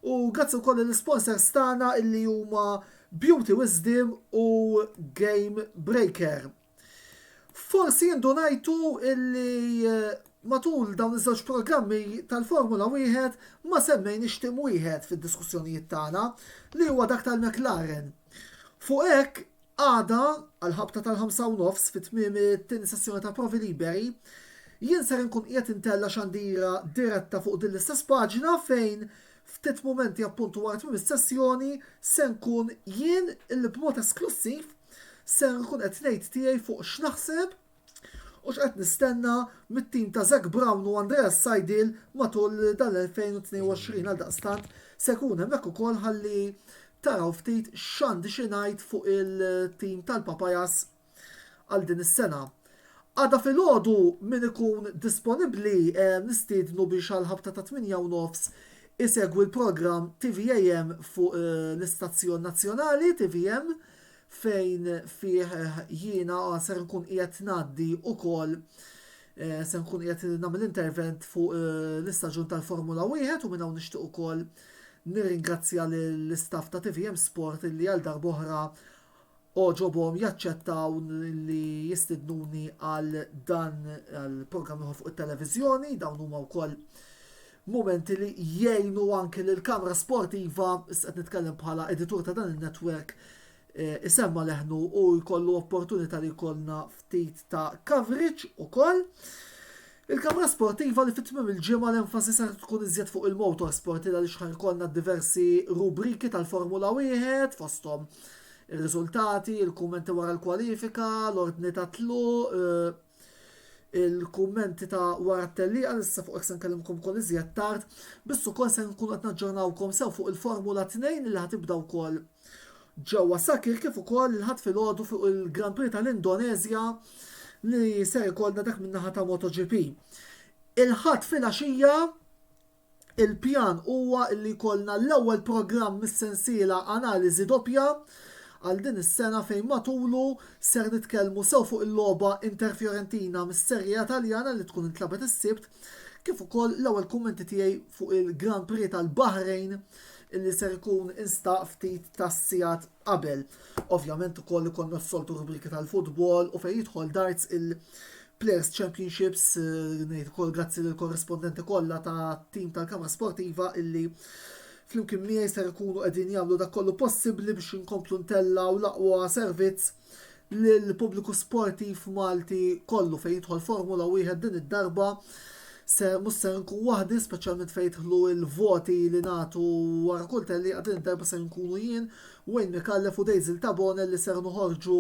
u grazzi wkoll l-sponsors tagħna illi huma Beauty Wisdom u Game Breaker. Forsi indunajtu illi matul dawn iż-żewġ programmi tal-Formula 1 ma semmejn ixtim wieħed fid-diskussjonijiet tagħna li huwa dak tal-McLaren. Fuq hekk għada għal-ħabta tal-5:30 fit-tmiem it-tieni sessjoni ta' provi liberi jien ser nkun qiegħed intella xandira diretta fuq din l-istess paġina fejn ftit momenti appuntu wara tmiem is-sessjoni se nkun jien illi b'mod esklusiv se nkun qed ngħid tiegħi fuq x'naħseb u x'qed nistenna mit-tim ta' Zach Brown u Andreas Seidel matul dal-2022 għal daqstant se jkun hemmhekk ukoll ħalli taraw ftit x'għandi xi ngħid fuq il-tim tal-Papajas għal din is-sena. Għada filgħodu min ikun disponibbli nistiednu biex għal-ħabta ta' 8:30 isegwi l-programm TVAM fuq l-istazzjon nazzjonali TVM fejn fih jiena ser nkun qiegħed ngħaddi wkoll se nkun qiegħed nagħmel intervent fuq l-istaġun tal-Formula 1 u minn hawn nixtieq ukoll nirringrazzja lill-istaff ta' TVM Sport illi għal darb'oħra oġobhom jaċċettaw li jistidnuni għal dan il-programm fuq it-televiżjoni, dawn huma wkoll momenti li jgħinu anke lill-Kamra Sportiva, qed nitkellem bħala editur ta' dan il-netwerk isemma leħnu u jkollu opportunità li jkollna ftit ta' coverage ukoll. Il-Kamra Sportiva li fit-tmiem il-ġimgħa l-enfasi ser tkun iżjed fuq il-motorsport li x'ħar ikollna diversi rubriki tal-Formula 1 fosthom ir-riżultati, il-kummenti wara l-kwalifika, l-ordni ta' tluq, il-kummenti ta' wara t-tellieqa issa fuq hekk se nkellimkom ukoll iżjed tard, biss ukoll se nkunu qed naġġornawkom sew fuq il-Formula 2 li ħatibda wkoll ġewwa Sakir kif ukoll il-ħadd filgħodu fuq il-Grand Prix tal-Indonezja li ser ikollna dak min-naħa ta' MotoGP. Il-ħadd filgħaxija il-pjan huwa li jkollna l-ewwel programm mis-sensiela analiżi doppja għal din is-sena fejn matulu ser nitkellmu sew fuq il-logħba Inter Fiorentina mis-serja Taljana li tkun intlabet is-Sibt, kif ukoll l-ewwel kummenti tiegħi fuq il-Grand Prix tal-Bahrejn illi ser ikun instaq ftit tas-sigħat qabel. Ovvjament ukoll ikollna s-soltu rubriki tal-futbol u fejn jidħol darts il-Players Championships ngħid ukoll grazzi lill korrespondenti kollha ta' tim tal-Kamra Sportiva illi flimkien miegħi ser ikunu qegħdin jagħmlu dak kollu possibbli biex inkomplu ntellaw l-aqwa servizz lill-pubbliku sportiv Malti kollu fejn jidħol Formula 1 din id-darba. Mhux ser nkun waħdi, speċjalment fejn jidħlu l-voti li nagħtu wara kull telli din id-darba ser nkunu jien Wayne Micallef u Daisy Tabone li ser noħorġu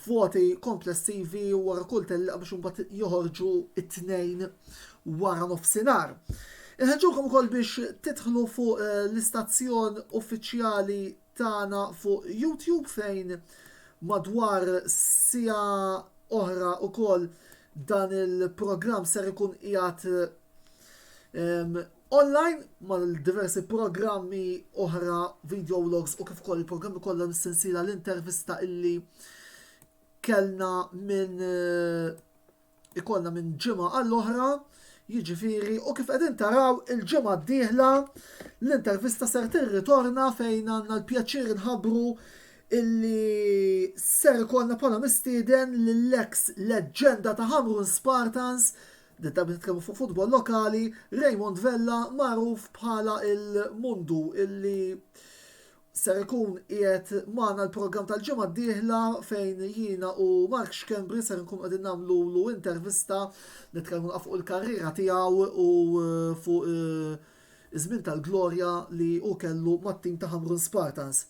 voti komplessivi wara kull tellaq biex imbagħad joħorġu it-tnejn wara nofsinhar. Inħeġġukom ukoll biex tidħlu fuq l-istazzjon uffiċjali tagħna fuq YouTube fejn madwar sija oħra ukoll dan il-programm ser ikun qiegħed online mal-diversi programmi oħra, video vlogs u kif ukoll il-programmi kollha mis-sensiela l-intervista illi kellna ikollna minn ġimgħa għall-oħra, jiġifieri u kif qegħdin taraw il-ġimgħa d-dieħla l-intervista ser tirritorna fejn għandna l-pjaċir nħabbru illi ser ikollna bħala mistieden lill-ex leġġenda ta' Hamrun Spartans li ta' bitkellmu fuq futbol lokali, Raymond Vella, magħruf bħala il-Mundu illi ser ikun qiegħed magħna l-programm tal-ġimgħa d-dieħla fejn jiena u Mark Xkembri ser nkun qegħdin nagħmlu intervista nitkellmu fuq il-karriera tiegħu u fuq iż-żmien tal-glorja li hu kellu mat-tim ta' Hamrun Spartans.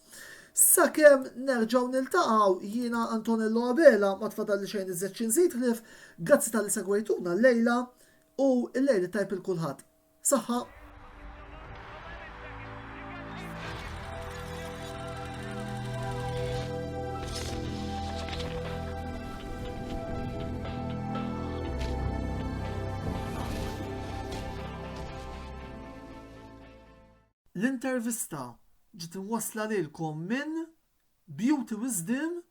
Sakemm nerġgħu niltaqgħu jiena Antonello Abela ma tfadalli xejn iżjed xi nżid ħlief, grazzi tal-li segwejtuna llejla u l-lejli tajb il-kulħadd. Saħħa! L-intervista ġiet imwassla lilkom minn Beauty Wisdom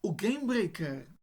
u Game Breaker.